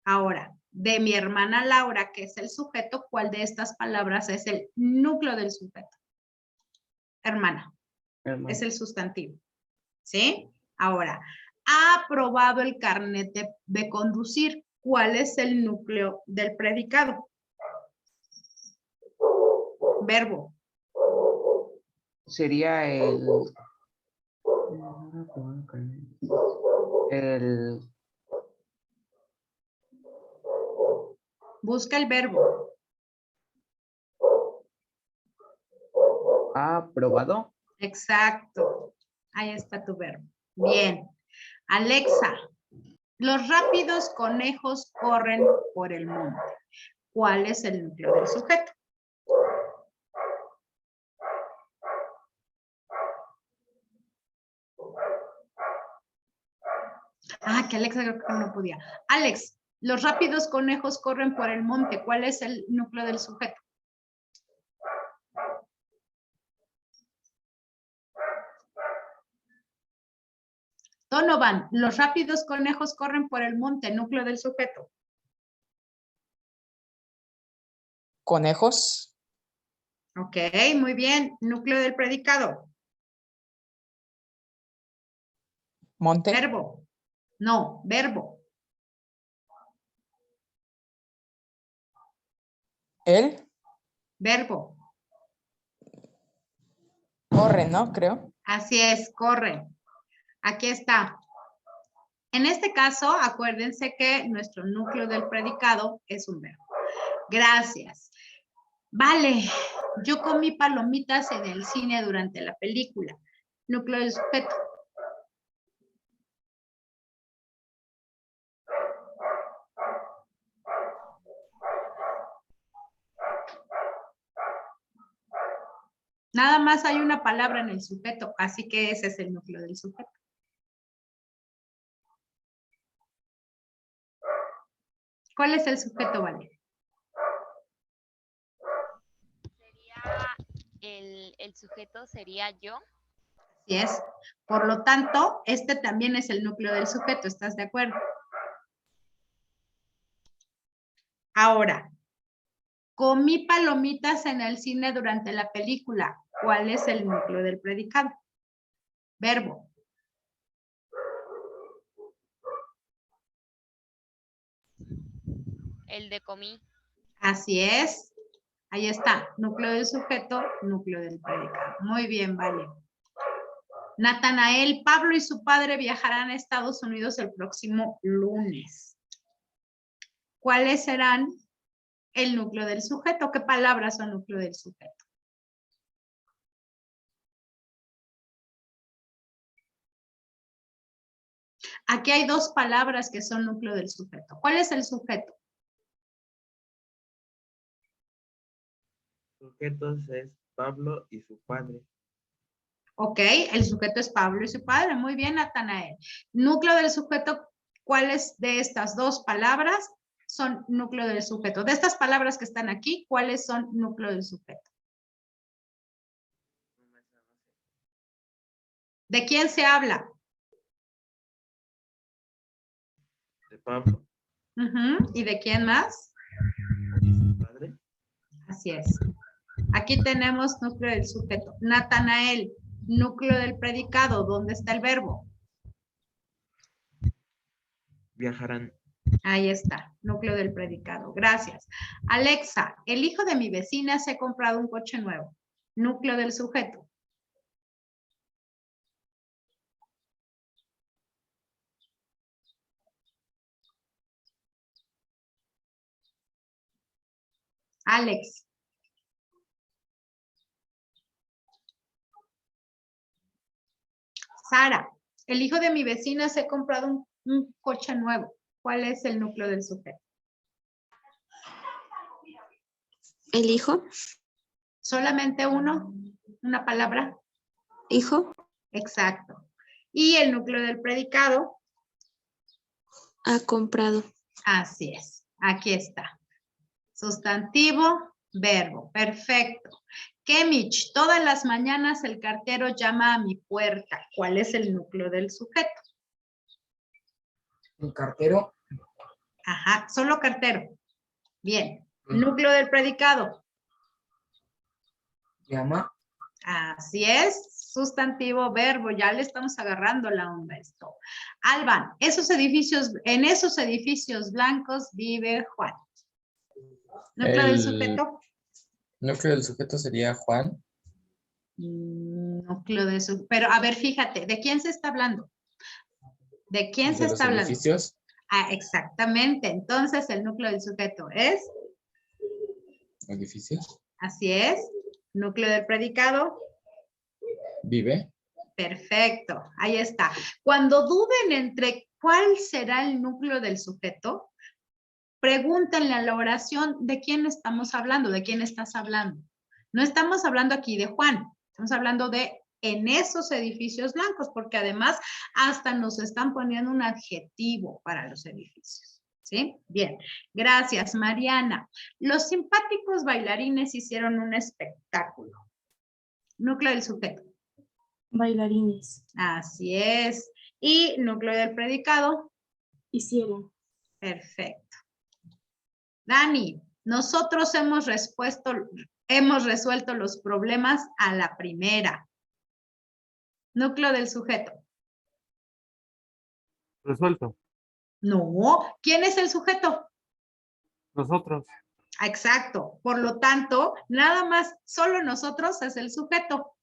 Speaker 1: Ahora, de mi hermana Laura, que es el sujeto, ¿cuál de estas palabras es el núcleo del sujeto? Hermana,
Speaker 8: Hermano.
Speaker 1: es el sustantivo. ¿Sí? Ahora, ha aprobado el carnet de conducir. ¿Cuál es el núcleo del predicado? Verbo.
Speaker 8: Sería el
Speaker 1: Busca el verbo.
Speaker 8: aprobado.
Speaker 1: Exacto. Ahí está tu verbo. Bien. Alexa, los rápidos conejos corren por el monte. ¿Cuál es el núcleo del sujeto? Ah, que Alexa creo que no podía. Alex, los rápidos conejos corren por el monte. ¿Cuál es el núcleo del sujeto? Donovan, los rápidos conejos corren por el monte. Núcleo del sujeto.
Speaker 10: Conejos.
Speaker 1: Ok, muy bien. Núcleo del predicado.
Speaker 10: Monte.
Speaker 1: Verbo. No, verbo.
Speaker 10: Él.
Speaker 1: Verbo.
Speaker 10: Corre, ¿no? Creo.
Speaker 1: Así es, corre. Aquí está. En este caso, acuérdense que nuestro núcleo del predicado es un verbo. Gracias. Vale, yo comí palomitas en el cine durante la película. Núcleo del sujeto. Nada más hay una palabra en el sujeto, así que ese es el núcleo del sujeto. ¿Cuál es el sujeto, Vale?
Speaker 9: El sujeto sería yo.
Speaker 1: Así es. Por lo tanto, este también es el núcleo del sujeto, ¿estás de acuerdo? Ahora, Comí palomitas en el cine durante la película. ¿Cuál es el núcleo del predicado? Verbo.
Speaker 9: El de comí.
Speaker 1: Así es. Ahí está. Núcleo del sujeto, núcleo del predicado. Muy bien, vale. Natanael, Pablo y su padre viajarán a Estados Unidos el próximo lunes. ¿Cuáles serán el núcleo del sujeto? ¿Qué palabras son núcleo del sujeto? Aquí hay dos palabras que son núcleo del sujeto. ¿Cuál es el sujeto?
Speaker 3: Sujetos es Pablo y su padre.
Speaker 1: Ok, el sujeto es Pablo y su padre. Muy bien, Natanael. Núcleo del sujeto, ¿cuáles de estas dos palabras son núcleo del sujeto? De estas palabras que están aquí, ¿cuáles son núcleo del sujeto? ¿De quién se habla?
Speaker 3: De Pablo
Speaker 1: Ujú, ¿y de quién más?
Speaker 3: y su padre.
Speaker 1: Así es. Aquí tenemos núcleo del sujeto. Natanael, núcleo del predicado. ¿Dónde está el verbo?
Speaker 3: Viajarán.
Speaker 1: Ahí está, núcleo del predicado. Gracias. Alexa, el hijo de mi vecina se ha comprado un coche nuevo. Núcleo del sujeto. Alex. Sara, el hijo de mi vecina se ha comprado un coche nuevo. ¿Cuál es el núcleo del sujeto?
Speaker 6: ¿El hijo?
Speaker 1: ¿Solamente uno? ¿Una palabra?
Speaker 6: ¿Hijo?
Speaker 1: Exacto. ¿Y el núcleo del predicado?
Speaker 6: Ha comprado.
Speaker 1: Así es. Aquí está. Sustantivo, verbo. Perfecto. Kemich, todas las mañanas el cartero llama a mi puerta. ¿Cuál es el núcleo del sujeto?
Speaker 4: El cartero.
Speaker 1: Ajá, solo cartero. Bien. Núcleo del predicado.
Speaker 4: Llama.
Speaker 1: Así es. Sustantivo, verbo. Ya le estamos agarrando la onda a esto. Alban, en esos edificios blancos vive Juan. Núcleo del sujeto.
Speaker 7: Núcleo del sujeto sería Juan.
Speaker 1: Núcleo de su. Pero a ver, fíjate, ¿de quién se está hablando? ¿De quién se
Speaker 7: De los
Speaker 1: está hablando?
Speaker 7: edificios.
Speaker 1: Ah, exactamente. Entonces, el núcleo del sujeto es,
Speaker 7: Edificios.
Speaker 1: así es, núcleo del predicado.
Speaker 7: Vive.
Speaker 1: Perfecto, ahí está. Cuando duden entre cuál será el núcleo del sujeto, pregúntenle a la oración de quién estamos hablando, de quién estás hablando. No estamos hablando aquí de Juan, estamos hablando de en esos edificios blancos, porque además hasta nos están poniendo un adjetivo para los edificios. ¿Sí? Bien, gracias, Mariana. Los simpáticos bailarines hicieron un espectáculo. Núcleo del sujeto.
Speaker 2: Bailarines.
Speaker 1: Así es. Y núcleo del predicado.
Speaker 2: Hicieron.
Speaker 1: Perfecto. Dani, nosotros hemos resuelto los problemas a la primera. Núcleo del sujeto.
Speaker 5: Resuelto.
Speaker 1: No, ¿quién es el sujeto?
Speaker 5: Nosotros.
Speaker 1: Exacto. Por lo tanto, nada más, solo nosotros es el sujeto.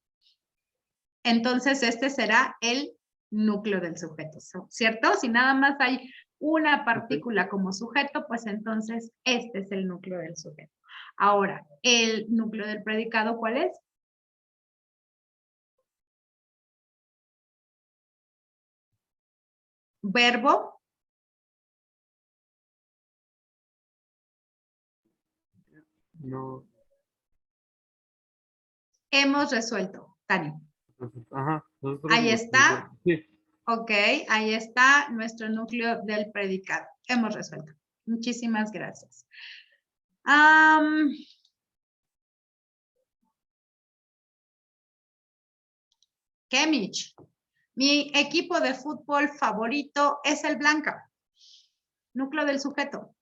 Speaker 1: Entonces, este será el núcleo del sujeto, ¿cierto? Si nada más hay una partícula como sujeto, pues entonces este es el núcleo del sujeto. Ahora, el núcleo del predicado, ¿cuál es? Verbo.
Speaker 5: No.
Speaker 1: Hemos resuelto, Tani.
Speaker 5: Ajá. Nosotros
Speaker 1: Ahí está.
Speaker 5: Sí.
Speaker 1: Ok, ahí está nuestro núcleo del predicado. Hemos resuelto. Muchísimas gracias. Kemich, mi equipo de fútbol favorito es el Blanca. Núcleo del sujeto.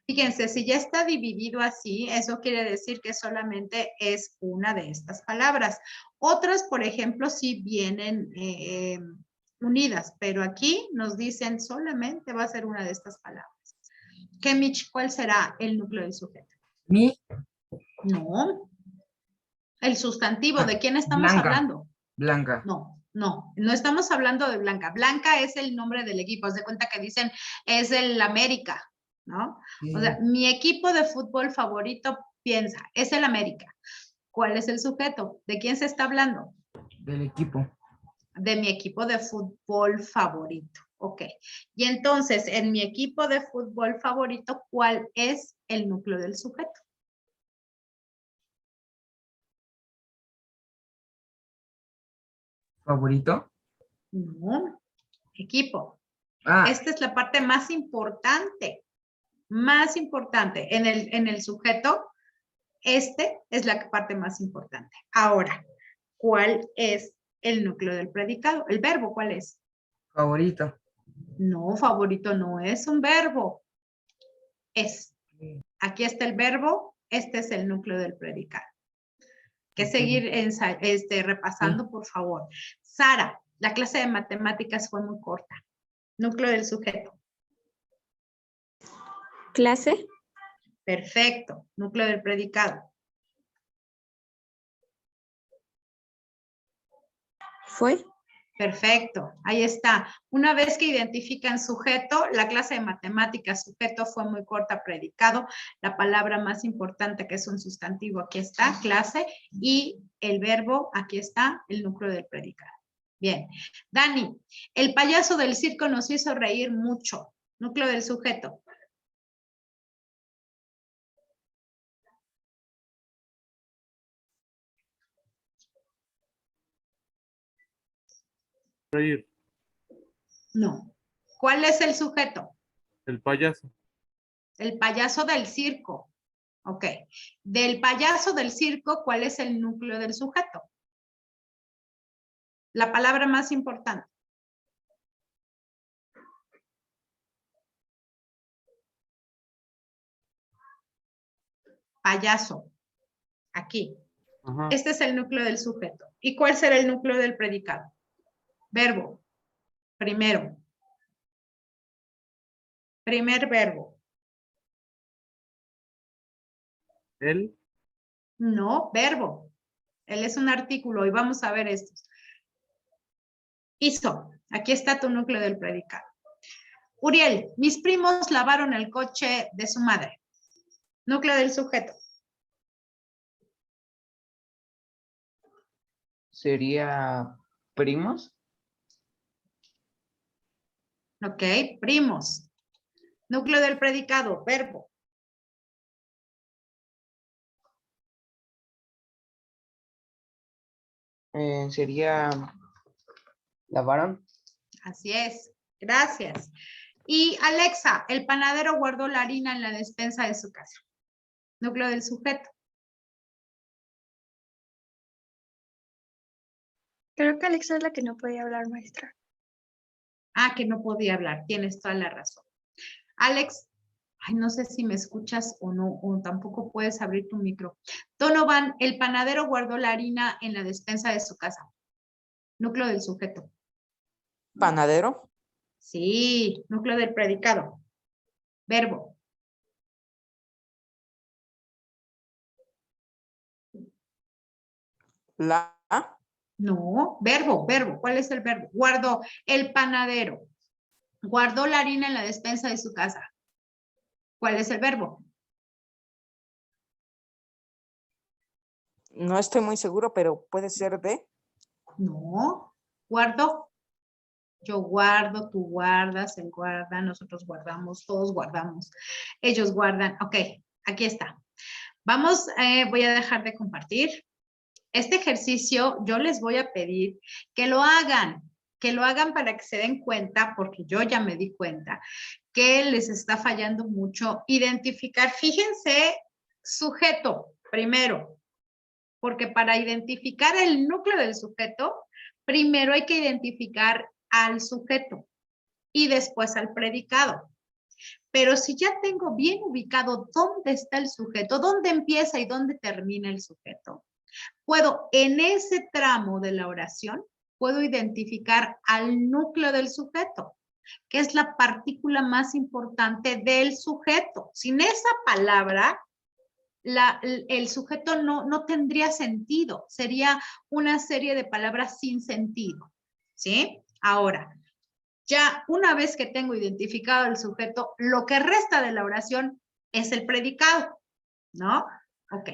Speaker 1: Fíjense, si ya está dividido así, eso quiere decir que solamente es una de estas palabras. Otras, por ejemplo, sí vienen unidas, pero aquí nos dicen solamente va a ser una de estas palabras. Kemich, ¿cuál será el núcleo del sujeto?
Speaker 4: Mi,
Speaker 1: No. El sustantivo, ¿de quién estamos
Speaker 4: Blanca.
Speaker 1: hablando?
Speaker 4: Blanca.
Speaker 1: No estamos hablando de Blanca. Blanca es el nombre del equipo. Haz de cuenta que dicen es el América, ¿no? O sea, mi equipo de fútbol favorito, piensa, es el América. ¿Cuál es el sujeto? ¿De quién se está hablando?
Speaker 4: Del equipo.
Speaker 1: De mi equipo de fútbol favorito. Ok. Y entonces, en mi equipo de fútbol favorito, ¿cuál es el núcleo del sujeto?
Speaker 4: ¿Favorito?
Speaker 1: No, equipo.
Speaker 4: Ah,
Speaker 1: Esta es la parte más importante. Más importante. En el sujeto, este es la parte más importante. Ahora, ¿cuál es el núcleo del predicado? El verbo, ¿cuál es?
Speaker 4: favorito.
Speaker 1: No, favorito no es un verbo. Es. Aquí está el verbo, este es el núcleo del predicado. Que
Speaker 4: Ok.
Speaker 1: seguir repasando, por favor. Sara, la clase de matemáticas fue muy corta. Núcleo del sujeto.
Speaker 6: Clase.
Speaker 1: Perfecto. Núcleo del predicado.
Speaker 6: Fue.
Speaker 1: Perfecto, ahí está. Una vez que identifican sujeto, la clase de matemáticas sujeto fue muy corta, predicado. La palabra más importante que es un sustantivo, aquí está, clase, y el verbo, aquí está, el núcleo del predicado. Bien. Dani, el payaso del circo nos hizo reír mucho. Núcleo del sujeto.
Speaker 5: Reír.
Speaker 1: No. ¿Cuál es el sujeto?
Speaker 5: El payaso.
Speaker 1: El payaso del circo. Ok. Del payaso del circo, ¿cuál es el núcleo del sujeto? La palabra más importante. Payaso. Aquí.
Speaker 5: Ajá.
Speaker 1: Este es el núcleo del sujeto. ¿Y cuál será el núcleo del predicado? Verbo. Primero. Primer verbo.
Speaker 5: Él.
Speaker 1: No, verbo. Él es un artículo y vamos a ver estos. Hizo. Aquí está tu núcleo del predicado. Uriel, mis primos lavaron el coche de su madre. Núcleo del sujeto.
Speaker 8: Sería primos.
Speaker 1: Ok, primos. Núcleo del predicado, verbo.
Speaker 8: Sería lavaron.
Speaker 1: Así es. Gracias. Y Alexa, el panadero guardó la harina en la despensa de su casa. Núcleo del sujeto.
Speaker 6: Creo que Alexa es la que no podía hablar, maestra.
Speaker 1: Ah, que no podía hablar. Tienes toda la razón. Alex, ay, no sé si me escuchas o no, o tampoco puedes abrir tu micro. Donovan, el panadero guardó la harina en la despensa de su casa. Núcleo del sujeto.
Speaker 10: Panadero.
Speaker 1: Sí, núcleo del predicado. Verbo.
Speaker 10: La.
Speaker 1: No, verbo. ¿Cuál es el verbo? Guardó el panadero. Guardó la harina en la despensa de su casa. ¿Cuál es el verbo?
Speaker 10: No estoy muy seguro, pero puede ser de.
Speaker 1: No, guardo. Yo guardo, tú guardas, él guarda, nosotros guardamos, todos guardamos, ellos guardan. Ok, aquí está. Vamos, voy a dejar de compartir. Este ejercicio yo les voy a pedir que lo hagan para que se den cuenta, porque yo ya me di cuenta que les está fallando mucho identificar. Fíjense, sujeto, primero, porque para identificar el núcleo del sujeto, primero hay que identificar al sujeto y después al predicado. Pero si ya tengo bien ubicado dónde está el sujeto, dónde empieza y dónde termina el sujeto, puedo en ese tramo de la oración, puedo identificar al núcleo del sujeto, que es la partícula más importante del sujeto. Sin esa palabra, el sujeto no tendría sentido, sería una serie de palabras sin sentido, ¿sí? Ahora, ya una vez que tengo identificado el sujeto, lo que resta de la oración es el predicado, ¿no? Ok,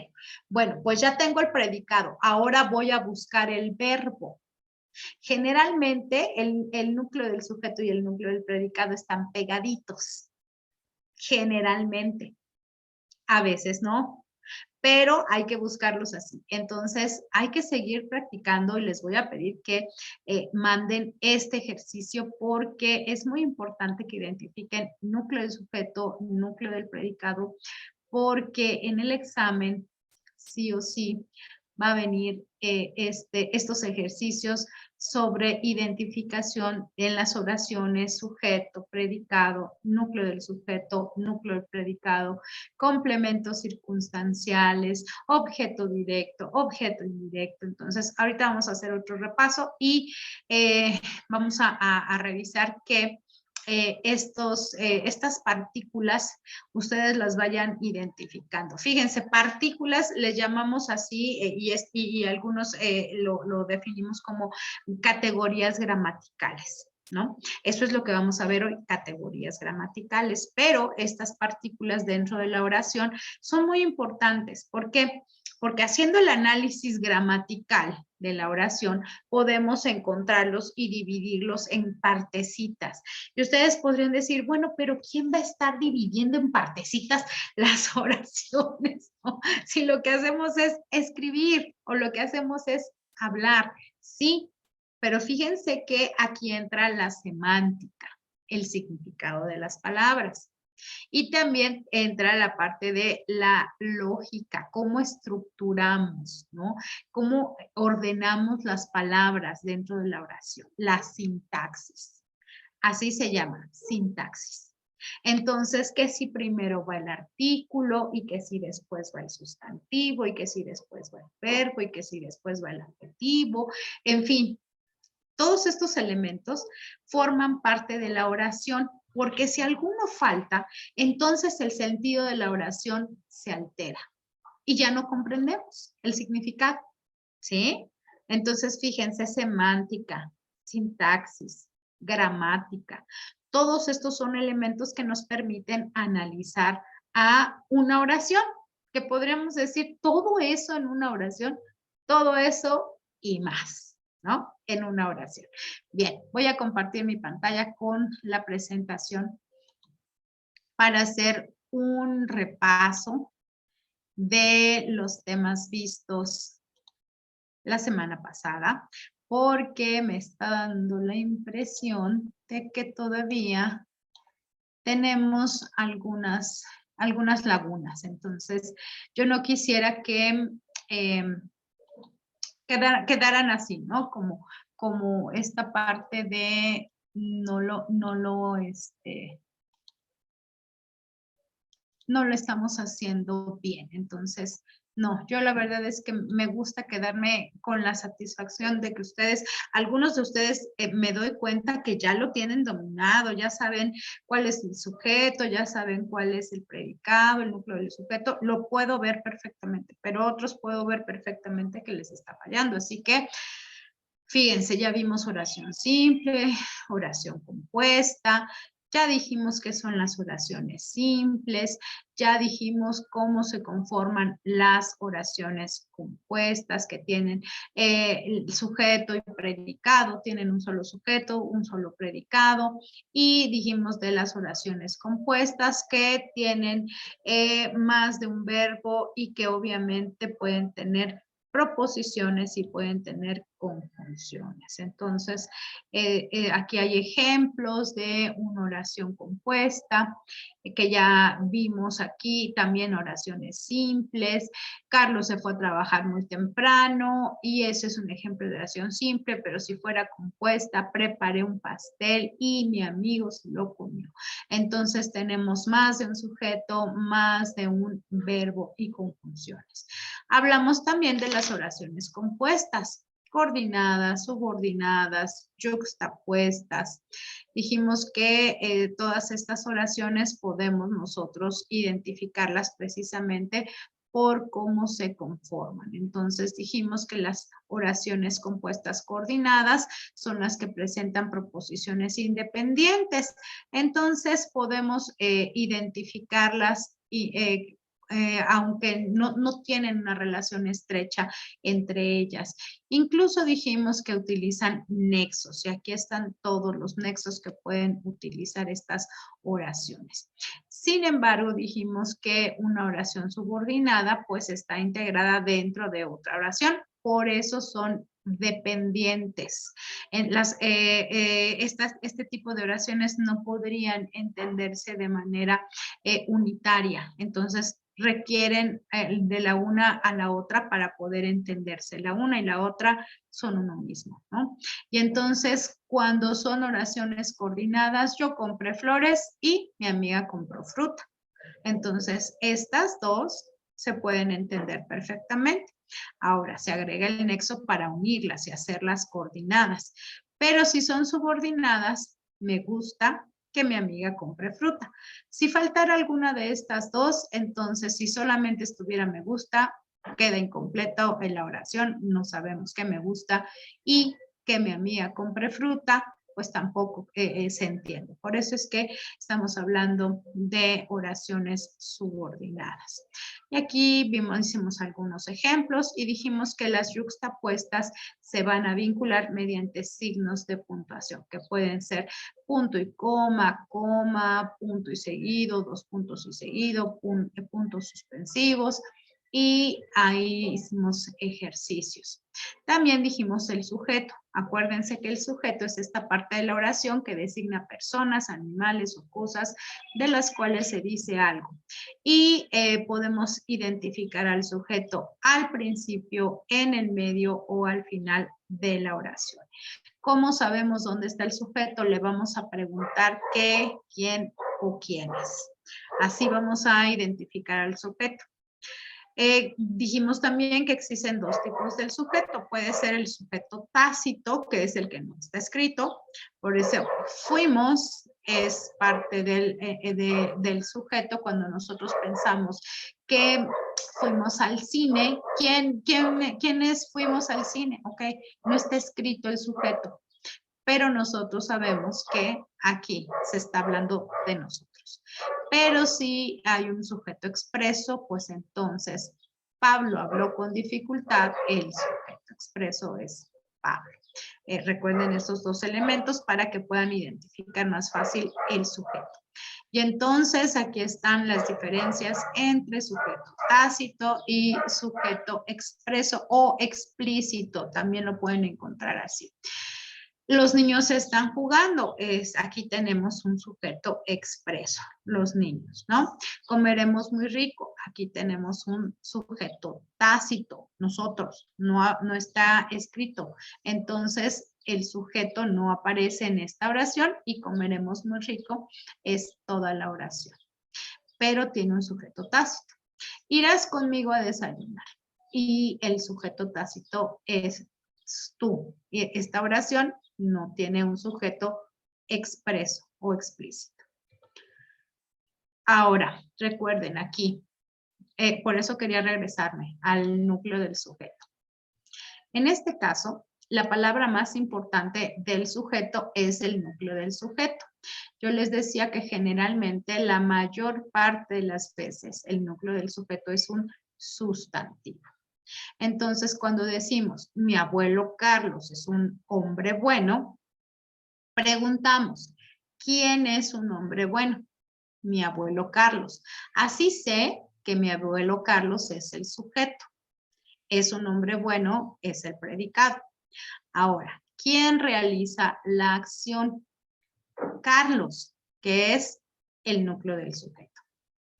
Speaker 1: bueno, pues ya tengo el predicado, ahora voy a buscar el verbo. Generalmente el núcleo del sujeto y el núcleo del predicado están pegaditos, generalmente, a veces no, pero hay que buscarlos así. Entonces, hay que seguir practicando y les voy a pedir que manden este ejercicio porque es muy importante que identifiquen núcleo del sujeto, núcleo del predicado, porque en el examen, sí o sí, va a venir estos ejercicios sobre identificación en las oraciones, sujeto, predicado, núcleo del sujeto, núcleo del predicado, complementos circunstanciales, objeto directo, objeto indirecto. Entonces, ahorita vamos a hacer otro repaso y vamos a revisar que estas partículas ustedes las vayan identificando. Fíjense, partículas les llamamos así y algunos lo definimos como categorías gramaticales, ¿no? Eso es lo que vamos a ver hoy, categorías gramaticales, pero estas partículas dentro de la oración son muy importantes. ¿Por qué? Porque haciendo el análisis gramatical de la oración, podemos encontrarlos y dividirlos en partecitas. Y ustedes podrían decir, bueno, pero ¿quién va a estar dividiendo en partecitas las oraciones? ¿No? Si lo que hacemos es escribir o lo que hacemos es hablar, sí, pero fíjense que aquí entra la semántica, el significado de las palabras. Y también entra la parte de la lógica, cómo estructuramos, ¿no? Cómo ordenamos las palabras dentro de la oración, la sintaxis. Así se llama, sintaxis. Entonces, que si primero va el artículo y que si después va el sustantivo y que si después va el verbo y que si después va el adjetivo, en fin, todos estos elementos forman parte de la oración, porque si alguno falta, entonces el sentido de la oración se altera y ya no comprendemos el significado, ¿sí? Entonces, fíjense, semántica, sintaxis, gramática, todos estos son elementos que nos permiten analizar a una oración, que podríamos decir todo eso en una oración, todo eso y más, ¿no? En una oración. Bien, voy a compartir mi pantalla con la presentación para hacer un repaso de los temas vistos la semana pasada, porque me está dando la impresión de que todavía tenemos algunas lagunas. Entonces, yo no quisiera que quedaran así, ¿no? Como esta parte de no lo estamos haciendo bien. Entonces, no, yo la verdad es que me gusta quedarme con la satisfacción de que ustedes, algunos de ustedes me doy cuenta que ya lo tienen dominado, ya saben cuál es el sujeto, ya saben cuál es el predicado, el núcleo del sujeto, lo puedo ver perfectamente, pero otros puedo ver perfectamente que les está fallando. Así que, fíjense, ya vimos oración simple, oración compuesta, ya dijimos qué son las oraciones simples, ya dijimos cómo se conforman las oraciones compuestas que tienen el sujeto y predicado, tienen un solo sujeto, un solo predicado, y dijimos de las oraciones compuestas que tienen más de un verbo y que obviamente pueden tener proposiciones y pueden tener conjunciones. Entonces, aquí hay ejemplos de una oración compuesta que ya vimos aquí, también oraciones simples. Carlos se fue a trabajar muy temprano y ese es un ejemplo de oración simple, pero si fuera compuesta, preparé un pastel y mi amigo se lo comió. Entonces tenemos más de un sujeto, más de un verbo y conjunciones. Hablamos también de las oraciones compuestas, coordinadas, subordinadas, yuxtapuestas. Dijimos que todas estas oraciones podemos nosotros identificarlas precisamente por cómo se conforman. Entonces dijimos que las oraciones compuestas coordinadas son las que presentan proposiciones independientes. Entonces podemos identificarlas y aunque no tienen una relación estrecha entre ellas. Incluso dijimos que utilizan nexos y aquí están todos los nexos que pueden utilizar estas oraciones. Sin embargo, dijimos que una oración subordinada pues está integrada dentro de otra oración, por eso son dependientes. Este tipo de oraciones no podrían entenderse de manera unitaria. Entonces, requieren de la una a la otra para poder entenderse. La una y la otra son uno mismo, ¿no? Y entonces, cuando son oraciones coordinadas, yo compré flores y mi amiga compró fruta. Entonces, estas dos se pueden entender perfectamente. Ahora, se agrega el nexo para unirlas y hacerlas coordinadas. Pero si son subordinadas, me gusta que mi amiga compre fruta. Si faltara alguna de estas dos, entonces si solamente estuviera me gusta, queda incompleto en la oración, no sabemos que me gusta y que mi amiga compre fruta, pues tampoco se entiende. Por eso es que estamos hablando de oraciones subordinadas. Y aquí hicimos algunos ejemplos y dijimos que las yuxtapuestas se van a vincular mediante signos de puntuación, que pueden ser punto y coma, punto y seguido, dos puntos y seguido, puntos suspensivos, y ahí hicimos ejercicios. También dijimos el sujeto. Acuérdense que el sujeto es esta parte de la oración que designa personas, animales o cosas de las cuales se dice algo. Y podemos identificar al sujeto al principio, en el medio o al final de la oración. ¿Cómo sabemos dónde está el sujeto? Le vamos a preguntar qué, quién o quiénes. Así vamos a identificar al sujeto. Dijimos también que existen dos tipos del sujeto. Puede ser el sujeto tácito, que es el que no está escrito. Por eso fuimos es parte del sujeto cuando nosotros pensamos que fuimos al cine. ¿Quiénes fuimos al cine? Ok, no está escrito el sujeto, pero nosotros sabemos que aquí se está hablando de nosotros. Pero si hay un sujeto expreso, pues entonces Pablo habló con dificultad, el sujeto expreso es Pablo. Recuerden estos dos elementos para que puedan identificar más fácil el sujeto. Y entonces aquí están las diferencias entre sujeto tácito y sujeto expreso o explícito. También lo pueden encontrar así. Los niños están jugando. Aquí tenemos un sujeto expreso, los niños, ¿no? Comeremos muy rico. Aquí tenemos un sujeto tácito, nosotros, no está escrito. Entonces, el sujeto no aparece en esta oración y comeremos muy rico es toda la oración. Pero tiene un sujeto tácito. Irás conmigo a desayunar. Y el sujeto tácito es tú. Y esta oración no tiene un sujeto expreso o explícito. Ahora, recuerden aquí, por eso quería regresarme al núcleo del sujeto. En este caso, la palabra más importante del sujeto es el núcleo del sujeto. Yo les decía que generalmente la mayor parte de las veces el núcleo del sujeto es un sustantivo. Entonces, cuando decimos, mi abuelo Carlos es un hombre bueno, preguntamos, ¿quién es un hombre bueno? Mi abuelo Carlos. Así sé que mi abuelo Carlos es el sujeto. Es un hombre bueno, es el predicado. Ahora, ¿quién realiza la acción? Carlos, que es el núcleo del sujeto.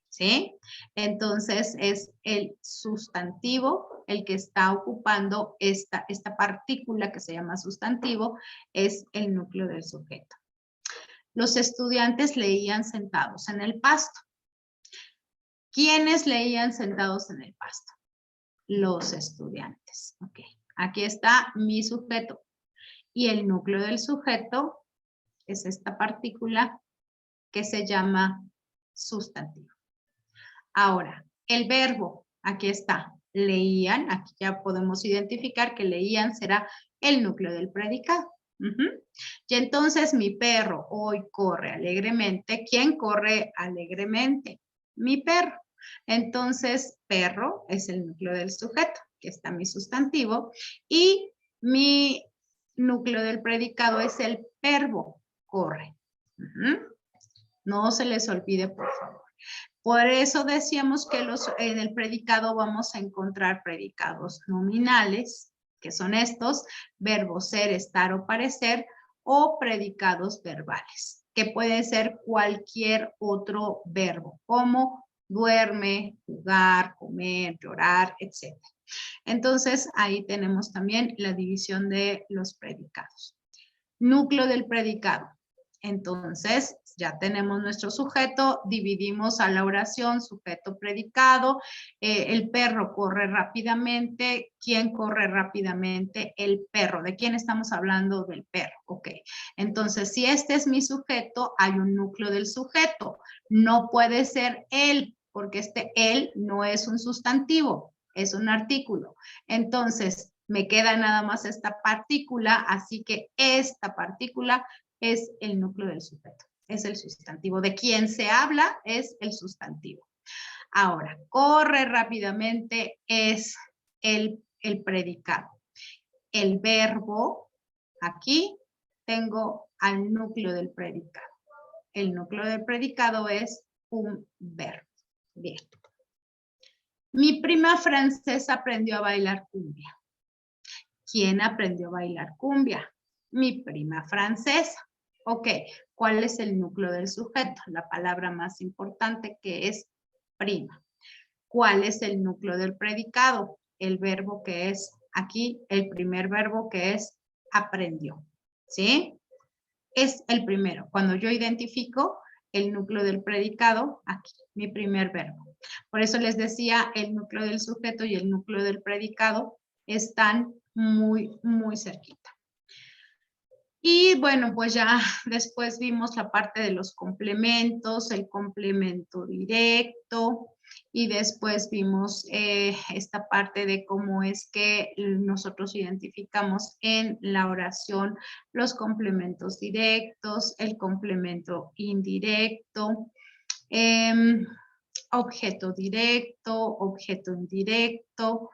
Speaker 1: ¿Sí? Entonces es el sustantivo el que está ocupando esta partícula que se llama sustantivo, es el núcleo del sujeto. Los estudiantes leían sentados en el pasto. ¿Quiénes leían sentados en el pasto? Los estudiantes. Ok. Aquí está mi sujeto. Y el núcleo del sujeto es esta partícula que se llama sustantivo. Ahora, el verbo, aquí está, leían, aquí ya podemos identificar que leían será el núcleo del predicado. Y entonces mi perro hoy corre alegremente. ¿Quién corre alegremente? Mi perro. Entonces, perro es el núcleo del sujeto, que está mi sustantivo, y mi núcleo del predicado es el verbo, corre. No se les olvide, por favor. Por eso decíamos que en el predicado vamos a encontrar predicados nominales, que son estos, verbo ser, estar o parecer, o predicados verbales, que puede ser cualquier otro verbo, como duerme, jugar, comer, llorar, etc. Entonces, ahí tenemos también la división de los predicados. Núcleo del predicado. Entonces, ya tenemos nuestro sujeto, dividimos a la oración sujeto predicado, el perro corre rápidamente. ¿Quién corre rápidamente? El perro. ¿De quién estamos hablando? Del perro. Ok. Entonces, si este es mi sujeto, hay un núcleo del sujeto. No puede ser él, porque él no es un sustantivo, es un artículo. Entonces, me queda nada más esta partícula, así que esta partícula es el núcleo del sujeto, es el sustantivo. De quien se habla es el sustantivo. Ahora, corre rápidamente es el predicado. El verbo, aquí tengo al núcleo del predicado. El núcleo del predicado es un verbo. Bien. Mi prima francesa aprendió a bailar cumbia. ¿Quién aprendió a bailar cumbia? Mi prima francesa. Ok, ¿cuál es el núcleo del sujeto? La palabra más importante, que es prima. ¿Cuál es el núcleo del predicado? El verbo que es aquí, el primer verbo que es aprendió. ¿Sí? Es el primero. Cuando yo identifico el núcleo del predicado, aquí, mi primer verbo. Por eso les decía, el núcleo del sujeto y el núcleo del predicado están muy, muy cerquita. Y bueno, pues ya después vimos la parte de los complementos, el complemento directo, y después vimos esta parte de cómo es que nosotros identificamos en la oración los complementos directos, el complemento indirecto, objeto directo, objeto indirecto.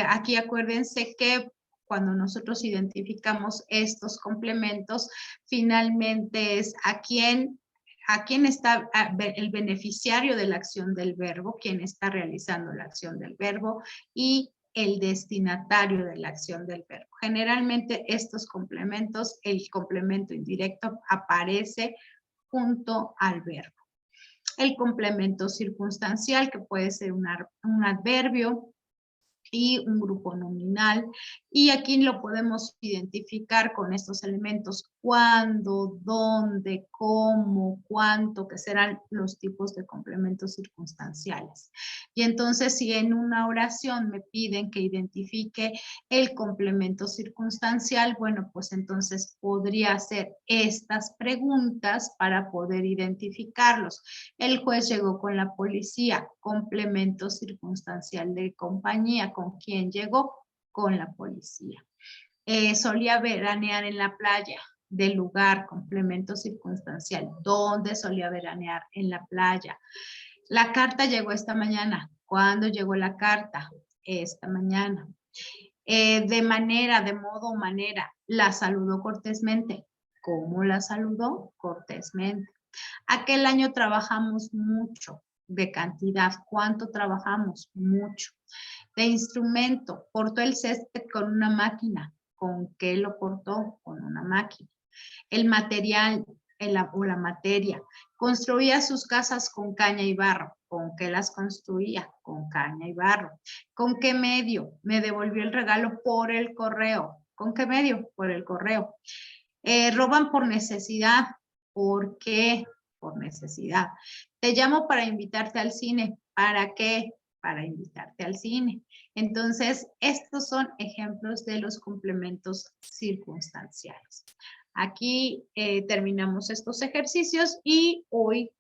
Speaker 1: Aquí acuérdense que cuando nosotros identificamos estos complementos, finalmente es a quién está el beneficiario de la acción del verbo, quién está realizando la acción del verbo, y el destinatario de la acción del verbo. Generalmente estos complementos, el complemento indirecto aparece junto al verbo. El complemento circunstancial, que puede ser un adverbio, y un grupo nominal, y aquí lo podemos identificar con estos elementos: cuándo, dónde, cómo, cuánto, que serán los tipos de complementos circunstanciales. Y entonces, si en una oración me piden que identifique el complemento circunstancial, bueno, pues entonces podría hacer estas preguntas para poder identificarlos. El juez llegó con la policía, complemento circunstancial de compañía. ¿Con quién llegó? Con la policía. Solía veranear en la playa, del lugar, complemento circunstancial. ¿Dónde solía veranear? En la playa. La carta llegó esta mañana. ¿Cuándo llegó la carta? Esta mañana. De modo o manera, la saludó cortésmente. ¿Cómo la saludó? Cortésmente. Aquel año trabajamos mucho. De cantidad, ¿cuánto trabajamos? Mucho. De instrumento, cortó el césped con una máquina. ¿con qué lo cortó? Con una máquina. El material o la materia. Construía sus casas con caña y barro. ¿Con qué las construía? Con caña y barro. ¿Con qué medio? Me devolvió el regalo por el correo. ¿Con qué medio? Por el correo. Roban por necesidad. ¿Por qué? Por necesidad. Te llamo para invitarte al cine. ¿Para qué? Para invitarte al cine. Entonces, estos son ejemplos de los complementos circunstanciales. Aquí terminamos estos ejercicios y hoy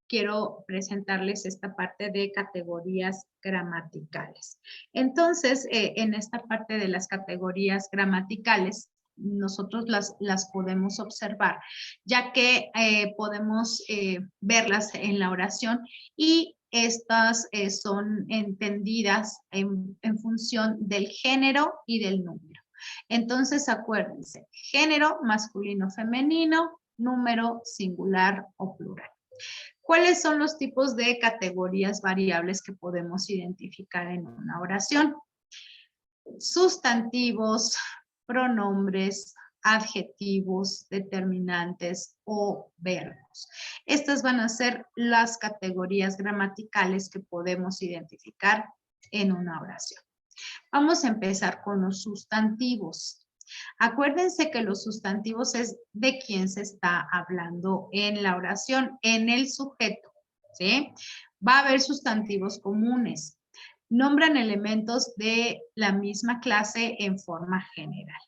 Speaker 1: quiero presentarles esta parte de categorías gramaticales. Entonces, en esta parte de las categorías gramaticales, nosotros las podemos observar, ya que podemos verlas en la oración y estas son entendidas en función del género y del número. Entonces, acuérdense, género masculino, femenino, número singular o plural. ¿Cuáles son los tipos de categorías variables que podemos identificar en una oración? Sustantivos, pronombres, adjetivos, determinantes o verbos. Estas van a ser las categorías gramaticales que podemos identificar en una oración. Vamos a empezar con los sustantivos. Acuérdense que los sustantivos es de quién se está hablando en la oración, en el sujeto, ¿sí? Va a haber sustantivos comunes. Nombran elementos de la misma clase en forma general.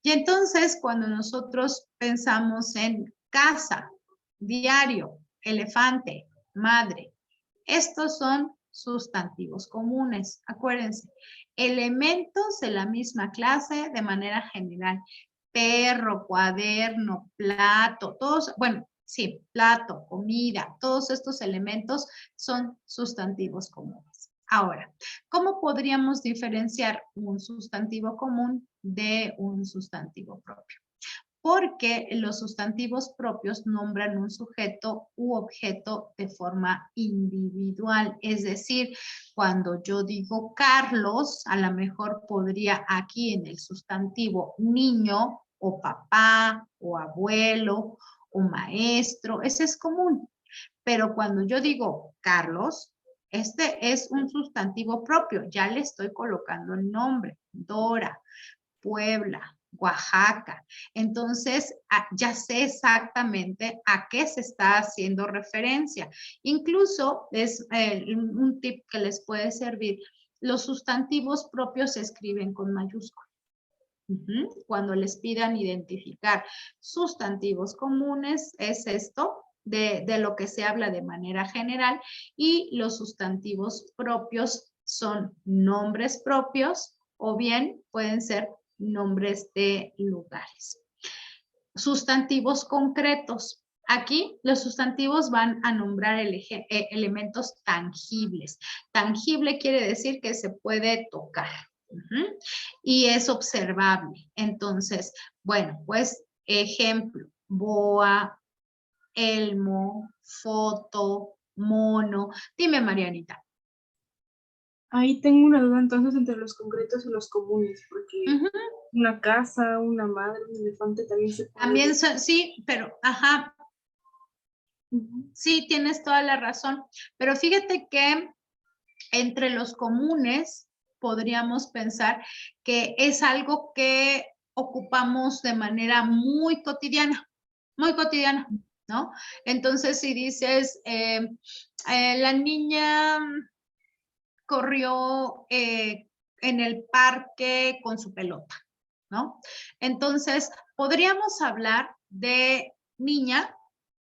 Speaker 1: Y entonces, cuando nosotros pensamos en casa, diario, elefante, madre, estos son sustantivos comunes. Acuérdense, elementos de la misma clase de manera general. Perro, cuaderno, plato, todos, bueno, sí, plato, comida, todos estos elementos son sustantivos comunes. Ahora, ¿cómo podríamos diferenciar un sustantivo común de un sustantivo propio? Porque los sustantivos propios nombran un sujeto u objeto de forma individual. Es decir, cuando yo digo Carlos, a lo mejor podría aquí en el sustantivo niño o papá o abuelo o maestro, ese es común. Pero cuando yo digo Carlos, este es un sustantivo propio, ya le estoy colocando el nombre, Dora, Puebla, Oaxaca. Entonces, ya sé exactamente a qué se está haciendo referencia. Incluso es un tip que les puede servir. Los sustantivos propios se escriben con mayúscula. Cuando les pidan identificar sustantivos comunes, es esto. De lo que se habla de manera general, y los sustantivos propios son nombres propios o bien pueden ser nombres de lugares. Sustantivos concretos. Aquí los sustantivos van a nombrar elementos tangibles. Tangible quiere decir que se puede tocar. Y es observable. Entonces, bueno, pues ejemplo, boa, elmo, foto, mono. Dime, Marianita.
Speaker 2: Ahí tengo una duda entonces entre los concretos y los comunes, porque una casa, una madre, un elefante también se puede...
Speaker 1: También son, sí, pero, ajá. Sí, tienes toda la razón. Pero fíjate que entre los comunes podríamos pensar que es algo que ocupamos de manera muy cotidiana, ¿no? Entonces, si dices, la niña corrió en el parque con su pelota, ¿no? Entonces, podríamos hablar de niña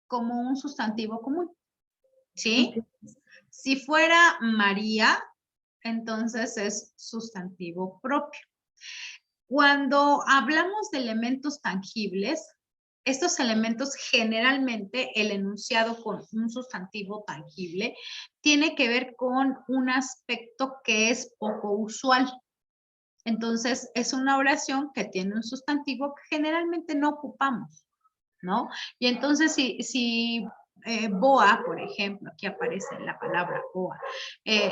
Speaker 1: como un sustantivo común, ¿sí? Si fuera María, entonces es sustantivo propio. Cuando hablamos de elementos tangibles, estos elementos generalmente el enunciado con un sustantivo tangible tiene que ver con un aspecto que es poco usual. Entonces, es una oración que tiene un sustantivo que generalmente no ocupamos, ¿no? Y entonces, si boa, por ejemplo, aquí aparece la palabra boa,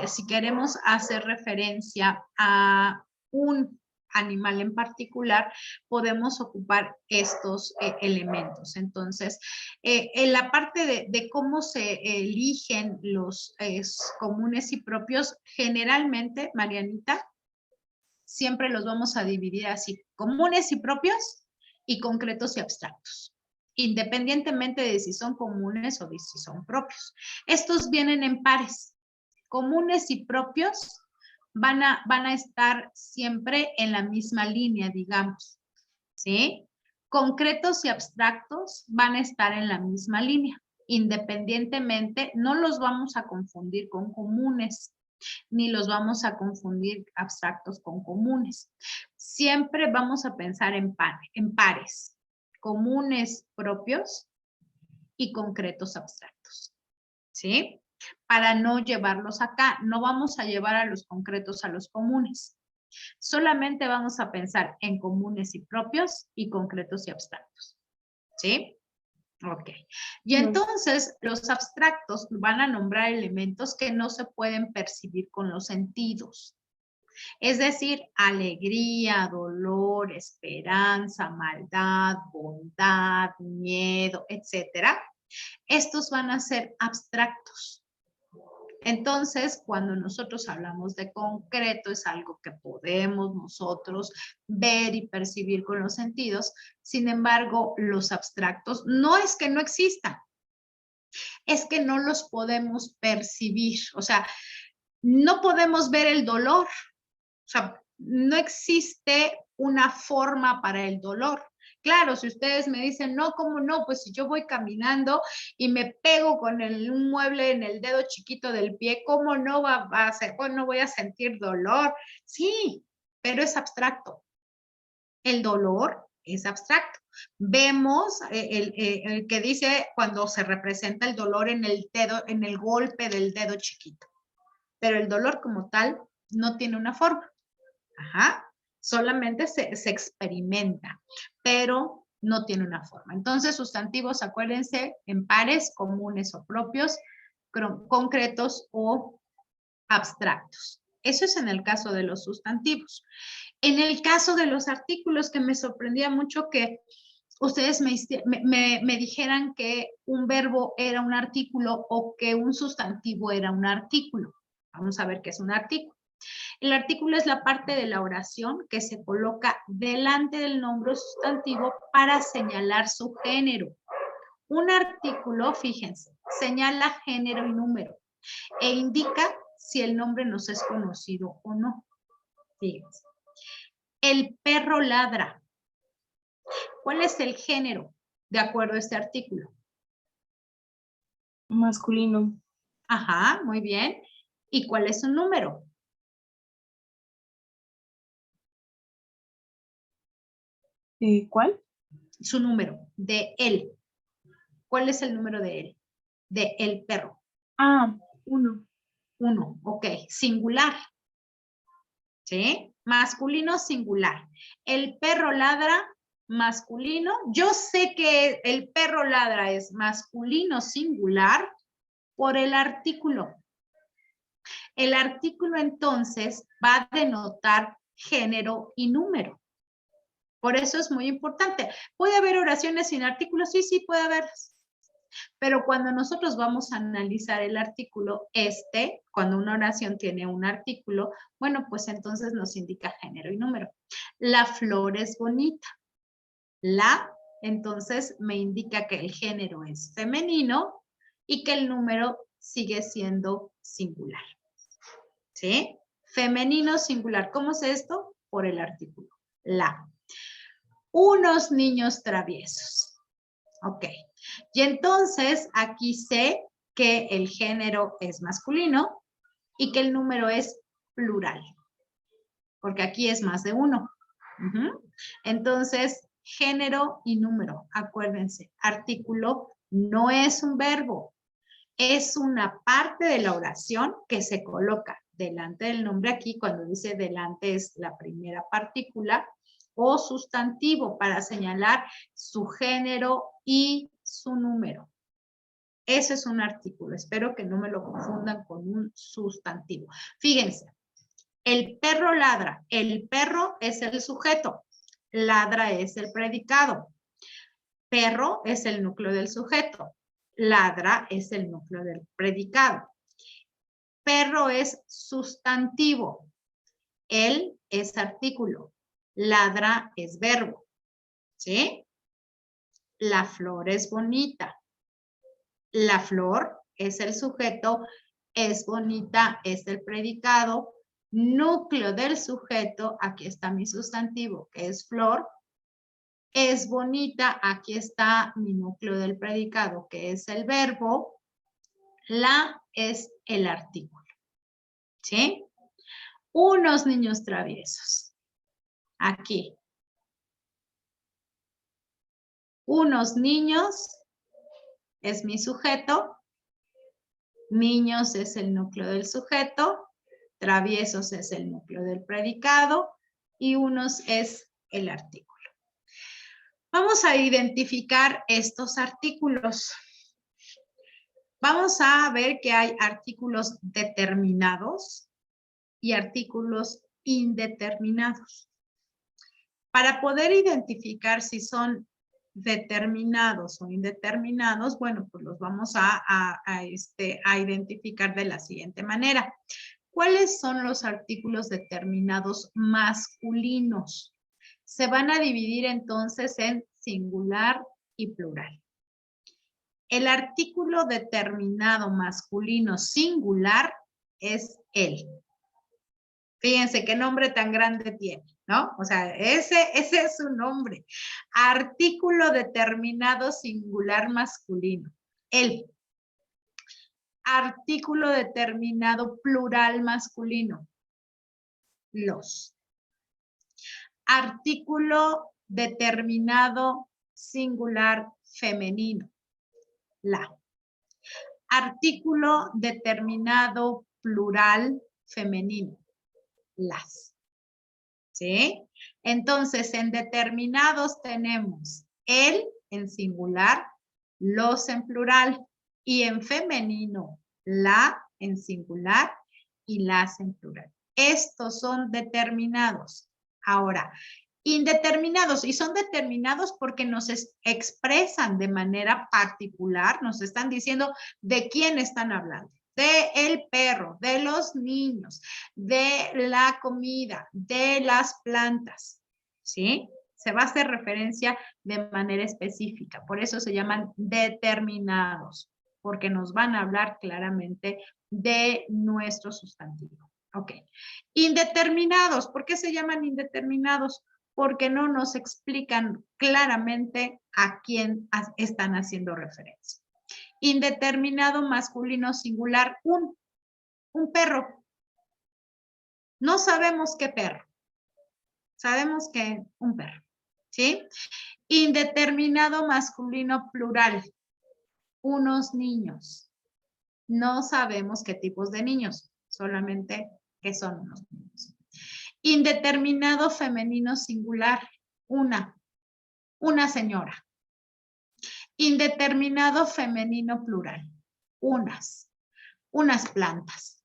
Speaker 1: si queremos hacer referencia a un animal en particular, podemos ocupar estos elementos. Entonces, en la parte de cómo se eligen los comunes y propios, generalmente, Marianita, siempre los vamos a dividir así, comunes y propios y concretos y abstractos, independientemente de si son comunes o de si son propios. Estos vienen en pares. Comunes y propios van a estar siempre en la misma línea, digamos, ¿sí? Concretos y abstractos van a estar en la misma línea. Independientemente, no los vamos a confundir con comunes, ni los vamos a confundir abstractos con comunes. Siempre vamos a pensar en pares, comunes propios y concretos abstractos, ¿sí? Para no llevarlos acá, no vamos a llevar a los concretos a los comunes. Solamente vamos a pensar en comunes y propios y concretos y abstractos, ¿sí? Ok. Y entonces los abstractos van a nombrar elementos que no se pueden percibir con los sentidos. Es decir, alegría, dolor, esperanza, maldad, bondad, miedo, etcétera. Estos van a ser abstractos. Entonces, cuando nosotros hablamos de concreto, es algo que podemos nosotros ver y percibir con los sentidos. Sin embargo, los abstractos no es que no existan, es que no los podemos percibir. O sea, no podemos ver el dolor. O sea, no existe una forma para el dolor. Claro, si ustedes me dicen, no, ¿cómo no? Pues si yo voy caminando y me pego con un mueble en el dedo chiquito del pie, ¿cómo no va a ser? ¿Cómo no voy a sentir dolor? Sí, pero es abstracto. El dolor es abstracto. Vemos el que dice cuando se representa el dolor en el dedo, en el golpe del dedo chiquito. Pero el dolor como tal no tiene una forma. Ajá. Solamente se experimenta, pero no tiene una forma. Entonces, sustantivos, acuérdense, en pares, comunes o propios, concretos o abstractos. Eso es en el caso de los sustantivos. En el caso de los artículos, que me sorprendía mucho que ustedes me dijeran que un verbo era un artículo o que un sustantivo era un artículo. Vamos a ver qué es un artículo. El artículo es la parte de la oración que se coloca delante del nombre sustantivo para señalar su género. Un artículo, fíjense, señala género y número e indica si el nombre nos es conocido o no. Fíjense. El perro ladra. ¿Cuál es el género de acuerdo a este artículo?
Speaker 2: Masculino.
Speaker 1: Ajá, muy bien. ¿Y cuál es su número?
Speaker 2: ¿Cuál?
Speaker 1: Su número, de él. ¿Cuál es el número de él? De el perro.
Speaker 2: Ah, 1.
Speaker 1: 1, ok. Singular. ¿Sí? Masculino singular. El perro ladra, masculino. Yo sé que el perro ladra es masculino singular por el artículo. El artículo entonces va a denotar género y número. Por eso es muy importante. ¿Puede haber oraciones sin artículos? Sí, sí, puede haberlas. Pero cuando nosotros vamos a analizar el artículo, cuando una oración tiene un artículo, bueno, pues entonces nos indica género y número. La flor es bonita. Entonces me indica que el género es femenino y que el número sigue siendo singular. ¿Sí? Femenino singular. ¿Cómo es esto? Por el artículo. La. Unos niños traviesos. Ok. Y entonces aquí sé que el género es masculino y que el número es plural. Porque aquí es más de uno. Entonces, género y número. Acuérdense, artículo no es un verbo. Es una parte de la oración que se coloca delante del nombre. Aquí cuando dice delante es la primera partícula o sustantivo para señalar su género y su número. Ese es un artículo. Espero que no me lo confundan con un sustantivo. Fíjense, El perro ladra. El perro es el sujeto. Ladra es el predicado. Perro es el núcleo del sujeto. Ladra es el núcleo del predicado. Perro es sustantivo. Él es artículo. Ladra es verbo. ¿Sí? La flor es bonita. La flor es el sujeto. Es bonita es el predicado. Núcleo del sujeto, aquí está mi sustantivo, que es flor. Es bonita, aquí está mi núcleo del predicado, que es el verbo. La es el artículo. ¿Sí? Unos niños traviesos. Aquí. Unos niños es mi sujeto. Niños es el núcleo del sujeto. Traviesos es el núcleo del predicado. Y unos es el artículo. Vamos a identificar estos artículos. Vamos a ver que hay artículos determinados y artículos indeterminados. Para poder identificar si son determinados o indeterminados, bueno, pues los vamos a identificar de la siguiente manera. ¿Cuáles son los artículos determinados masculinos? Se van a dividir entonces en singular y plural. El artículo determinado masculino singular es él. Fíjense qué nombre tan grande tiene, ¿no? O sea, ese es su nombre. Artículo determinado singular masculino, él. Artículo determinado plural masculino, los. Artículo determinado singular femenino, la. Artículo determinado plural femenino, las. ¿Sí? Entonces, en determinados tenemos el en singular, los en plural, y en femenino, la en singular y las en plural. Estos son determinados. Ahora, indeterminados, y son determinados porque nos expresan de manera particular, nos están diciendo de quién están hablando. De el perro, de los niños, de la comida, de las plantas, ¿sí? Se va a hacer referencia de manera específica, por eso se llaman determinados, porque nos van a hablar claramente de nuestro sustantivo. Ok. Indeterminados, ¿por qué se llaman indeterminados? Porque no nos explican claramente a quién están haciendo referencia. Indeterminado masculino singular, un perro. No sabemos qué perro. Sabemos que un perro, ¿sí? Indeterminado masculino plural, unos niños. No sabemos qué tipos de niños, solamente que son unos niños. Indeterminado femenino singular, una señora. Indeterminado femenino plural, unas plantas.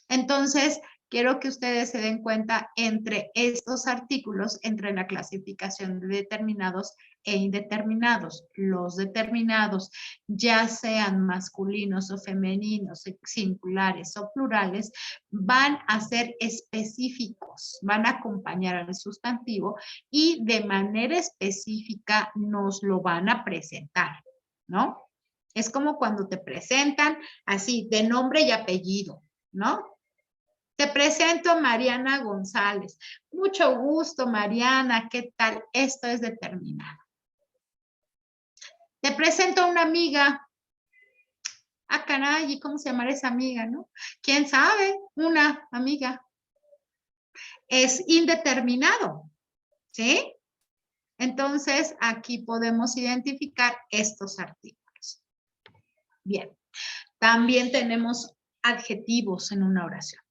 Speaker 1: Entonces, quiero que ustedes se den cuenta entre estos artículos, entre la clasificación de determinados e indeterminados. Los determinados, ya sean masculinos o femeninos, singulares o plurales, van a ser específicos, van a acompañar al sustantivo y de manera específica nos lo van a presentar, ¿no? Es como cuando te presentan así, de nombre y apellido, ¿no? Te presento a Mariana González. Mucho gusto, Mariana. ¿Qué tal? Esto es determinado. Te presento a una amiga. Ah, caray, ¿y cómo se llamará esa amiga, no? ¿Quién sabe? Una amiga. Es indeterminado, ¿sí? Entonces, aquí podemos identificar estos artículos. Bien. También tenemos adjetivos en una oración.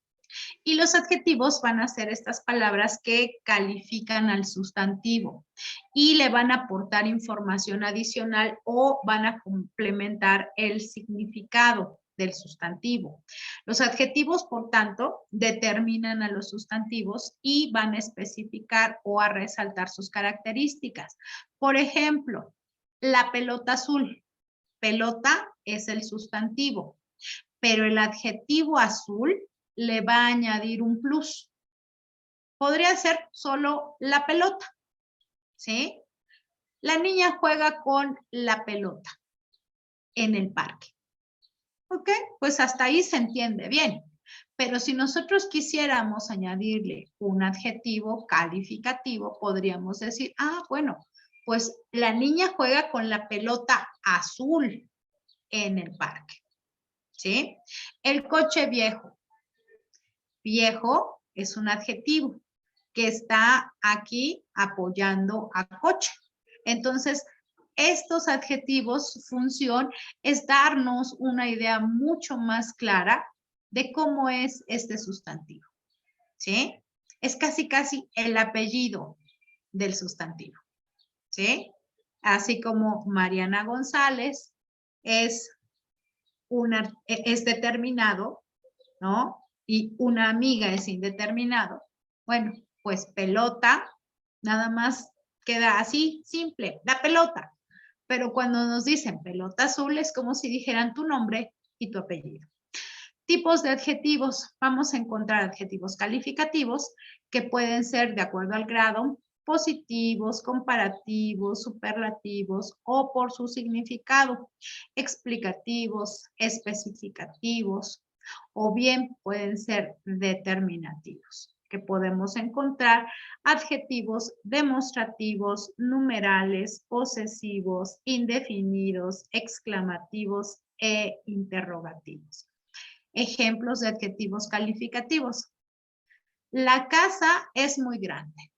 Speaker 1: Y los adjetivos van a ser estas palabras que califican al sustantivo y le van a aportar información adicional o van a complementar el significado, del sustantivo. Los adjetivos, por tanto, determinan a los sustantivos y van a especificar o a resaltar sus características. Por ejemplo, la pelota azul. Pelota es el sustantivo, pero el adjetivo azul le va a añadir un plus. Podría ser solo la pelota, ¿sí? La niña juega con la pelota en el parque. ¿Ok? Pues hasta ahí se entiende bien. Pero si nosotros quisiéramos añadirle un adjetivo calificativo, podríamos decir, bueno, pues la niña juega con la pelota azul en el parque. ¿Sí? El coche viejo. Viejo es un adjetivo que está aquí apoyando a coche. Entonces, estos adjetivos, su función es darnos una idea mucho más clara de cómo es este sustantivo. ¿Sí? Es casi el apellido del sustantivo. ¿Sí? Así como Mariana González es determinado, ¿no? Y una amiga es indeterminado. Bueno, pues pelota, nada más queda así, simple, la pelota. Pero cuando nos dicen pelota azul es como si dijeran tu nombre y tu apellido. Tipos de adjetivos. Vamos a encontrar adjetivos calificativos que pueden ser de acuerdo al grado, positivos, comparativos, superlativos o por su significado, explicativos, especificativos o bien pueden ser determinativos, que podemos encontrar adjetivos demostrativos, numerales, posesivos, indefinidos, exclamativos e interrogativos. Ejemplos de adjetivos calificativos. La casa es muy grande,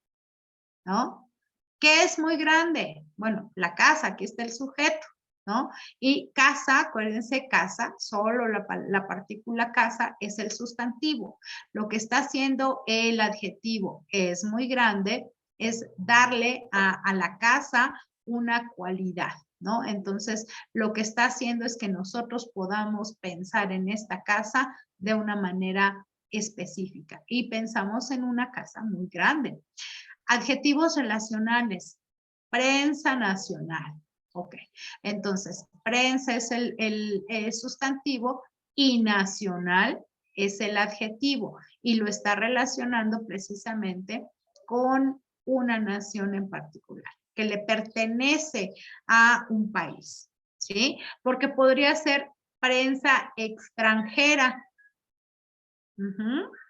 Speaker 1: ¿no? ¿Qué es muy grande? Bueno, la casa, aquí está el sujeto, ¿no? Y casa, acuérdense, casa, solo la partícula casa es el sustantivo. Lo que está haciendo el adjetivo es muy grande, es darle a la casa una cualidad, ¿no? Entonces, lo que está haciendo es que nosotros podamos pensar en esta casa de una manera específica y pensamos en una casa muy grande. Adjetivos relacionales. Prensa nacional. Ok. Entonces, prensa es el sustantivo y nacional es el adjetivo y lo está relacionando precisamente con una nación en particular, que le pertenece a un país, ¿sí? Porque podría ser prensa extranjera.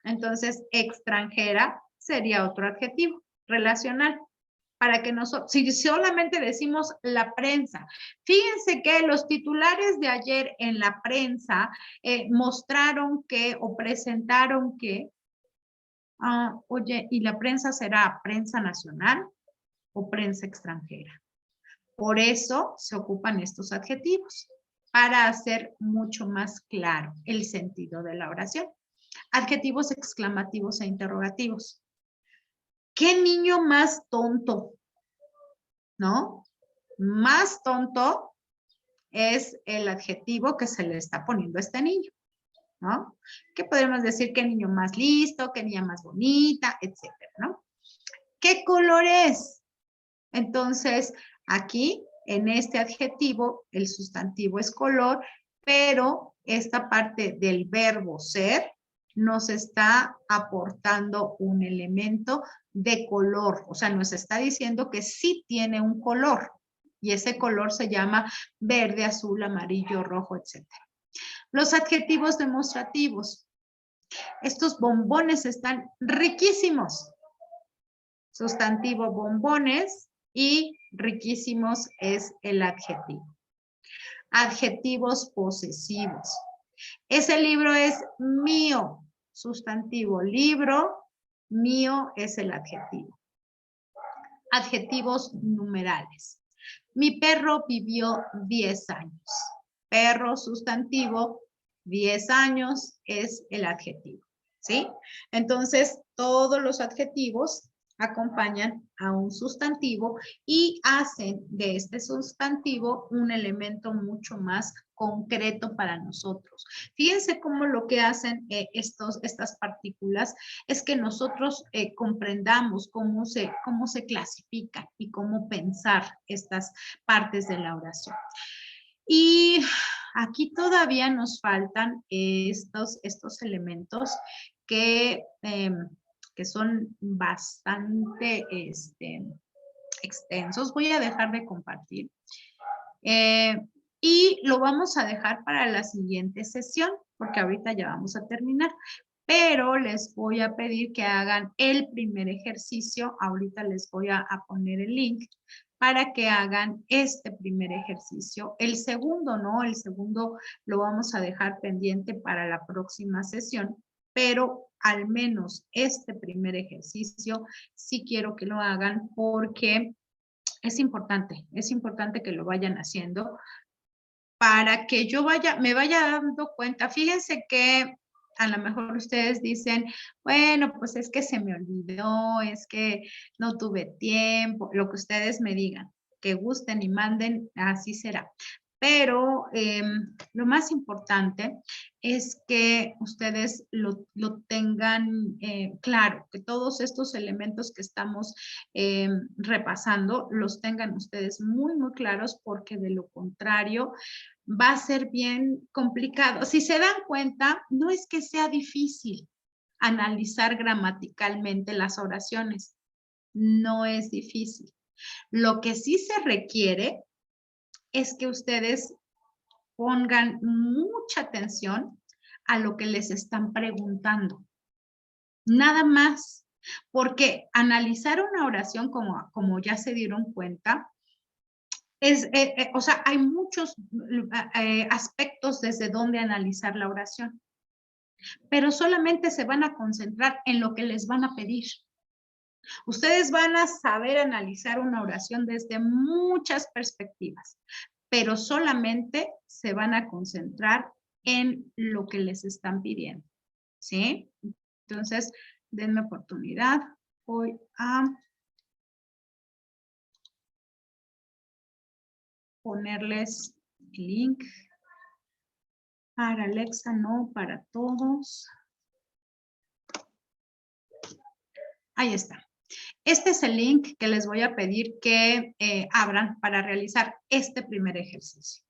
Speaker 1: Entonces, extranjera sería otro adjetivo relacional. Para que nosotros, si solamente decimos la prensa, fíjense que los titulares de ayer en la prensa mostraron que o presentaron que, oye, ¿y la prensa será prensa nacional o prensa extranjera? Por eso se ocupan estos adjetivos, para hacer mucho más claro el sentido de la oración. Adjetivos exclamativos e interrogativos. ¿Qué niño más tonto? ¿No? Más tonto es el adjetivo que se le está poniendo a este niño, ¿no? ¿Qué podemos decir? ¿Qué niño más listo? ¿Qué niña más bonita? Etcétera, ¿no? ¿Qué color es? Entonces, aquí, en este adjetivo, el sustantivo es color, pero esta parte del verbo ser nos está aportando un elemento de color, o sea, nos está diciendo que sí tiene un color y ese color se llama verde, azul, amarillo, rojo, etc. Los adjetivos demostrativos. Estos bombones están riquísimos. Sustantivo bombones y riquísimos es el adjetivo. Adjetivos posesivos. Ese libro es mío. Sustantivo libro, mío es el adjetivo. Adjetivos numerales. Mi perro vivió 10 años. Perro, sustantivo, 10 años es el adjetivo. ¿Sí? Entonces, todos los adjetivos acompañan a un sustantivo y hacen de este sustantivo un elemento mucho más concreto para nosotros. Fíjense cómo lo que hacen estas partículas es que nosotros comprendamos cómo se clasifican y cómo pensar estas partes de la oración. Y aquí todavía nos faltan estos elementos que son bastante extensos. Voy a dejar de compartir. Y lo vamos a dejar para la siguiente sesión, porque ahorita ya vamos a terminar. Pero les voy a pedir que hagan el primer ejercicio. Ahorita les voy a poner el link para que hagan este primer ejercicio. El segundo no, el segundo lo vamos a dejar pendiente para la próxima sesión, pero al menos este primer ejercicio sí quiero que lo hagan porque es importante que lo vayan haciendo para que yo me vaya dando cuenta. Fíjense que a lo mejor ustedes dicen, bueno, pues es que se me olvidó, es que no tuve tiempo, lo que ustedes me digan, que gusten y manden, así será. Pero lo más importante es que ustedes lo tengan claro, que todos estos elementos que estamos repasando los tengan ustedes muy, muy claros, porque de lo contrario va a ser bien complicado. Si se dan cuenta, no es que sea difícil analizar gramaticalmente las oraciones, no es difícil. Lo que sí se requiere es que ustedes pongan mucha atención a lo que les están preguntando. Nada más, porque analizar una oración, como ya se dieron cuenta, o sea, hay muchos aspectos desde donde analizar la oración, pero solamente se van a concentrar en lo que les van a pedir. Ustedes van a saber analizar una oración desde muchas perspectivas, pero solamente se van a concentrar en lo que les están pidiendo, ¿sí? Entonces, denme oportunidad. Voy a ponerles el link para Alexa, no para todos. Ahí está. Este es el link que les voy a pedir que abran para realizar este primer ejercicio.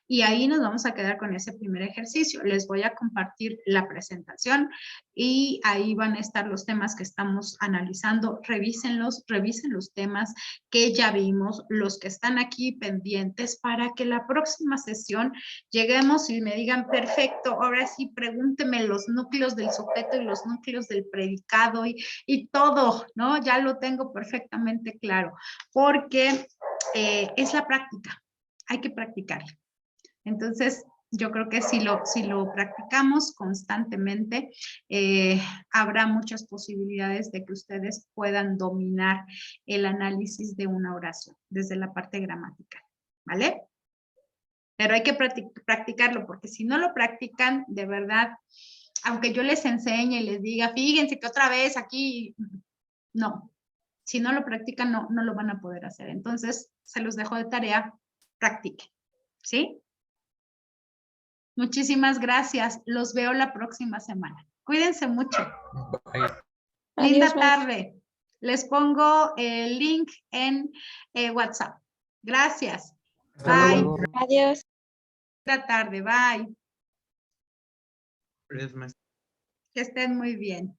Speaker 1: Y ahí nos vamos a quedar con ese primer ejercicio. Les voy a compartir la presentación y ahí van a estar los temas que estamos analizando. Revísenlos, revisen los temas que ya vimos, los que están aquí pendientes, para que la próxima sesión lleguemos y me digan, perfecto, ahora sí pregúnteme los núcleos del sujeto y los núcleos del predicado y todo, ¿no? Ya lo tengo perfectamente claro, porque es la práctica, hay que practicarlo. Entonces, yo creo que si lo practicamos constantemente, habrá muchas posibilidades de que ustedes puedan dominar el análisis de una oración desde la parte gramatical, ¿vale? Pero hay que practicarlo, porque si no lo practican, de verdad, aunque yo les enseñe y les diga, fíjense que otra vez aquí, no. Si no lo practican, no lo van a poder hacer. Entonces, se los dejo de tarea, practiquen, ¿sí? Muchísimas gracias. Los veo la próxima semana. Cuídense mucho.
Speaker 3: Bye.
Speaker 1: Linda
Speaker 6: Adiós,
Speaker 1: tarde. Les pongo el link en WhatsApp. Gracias.
Speaker 4: Hasta
Speaker 1: Bye.
Speaker 4: luego.
Speaker 6: Adiós.
Speaker 1: Linda tarde. Bye.
Speaker 3: Gracias, maestra.
Speaker 1: Que estén muy bien.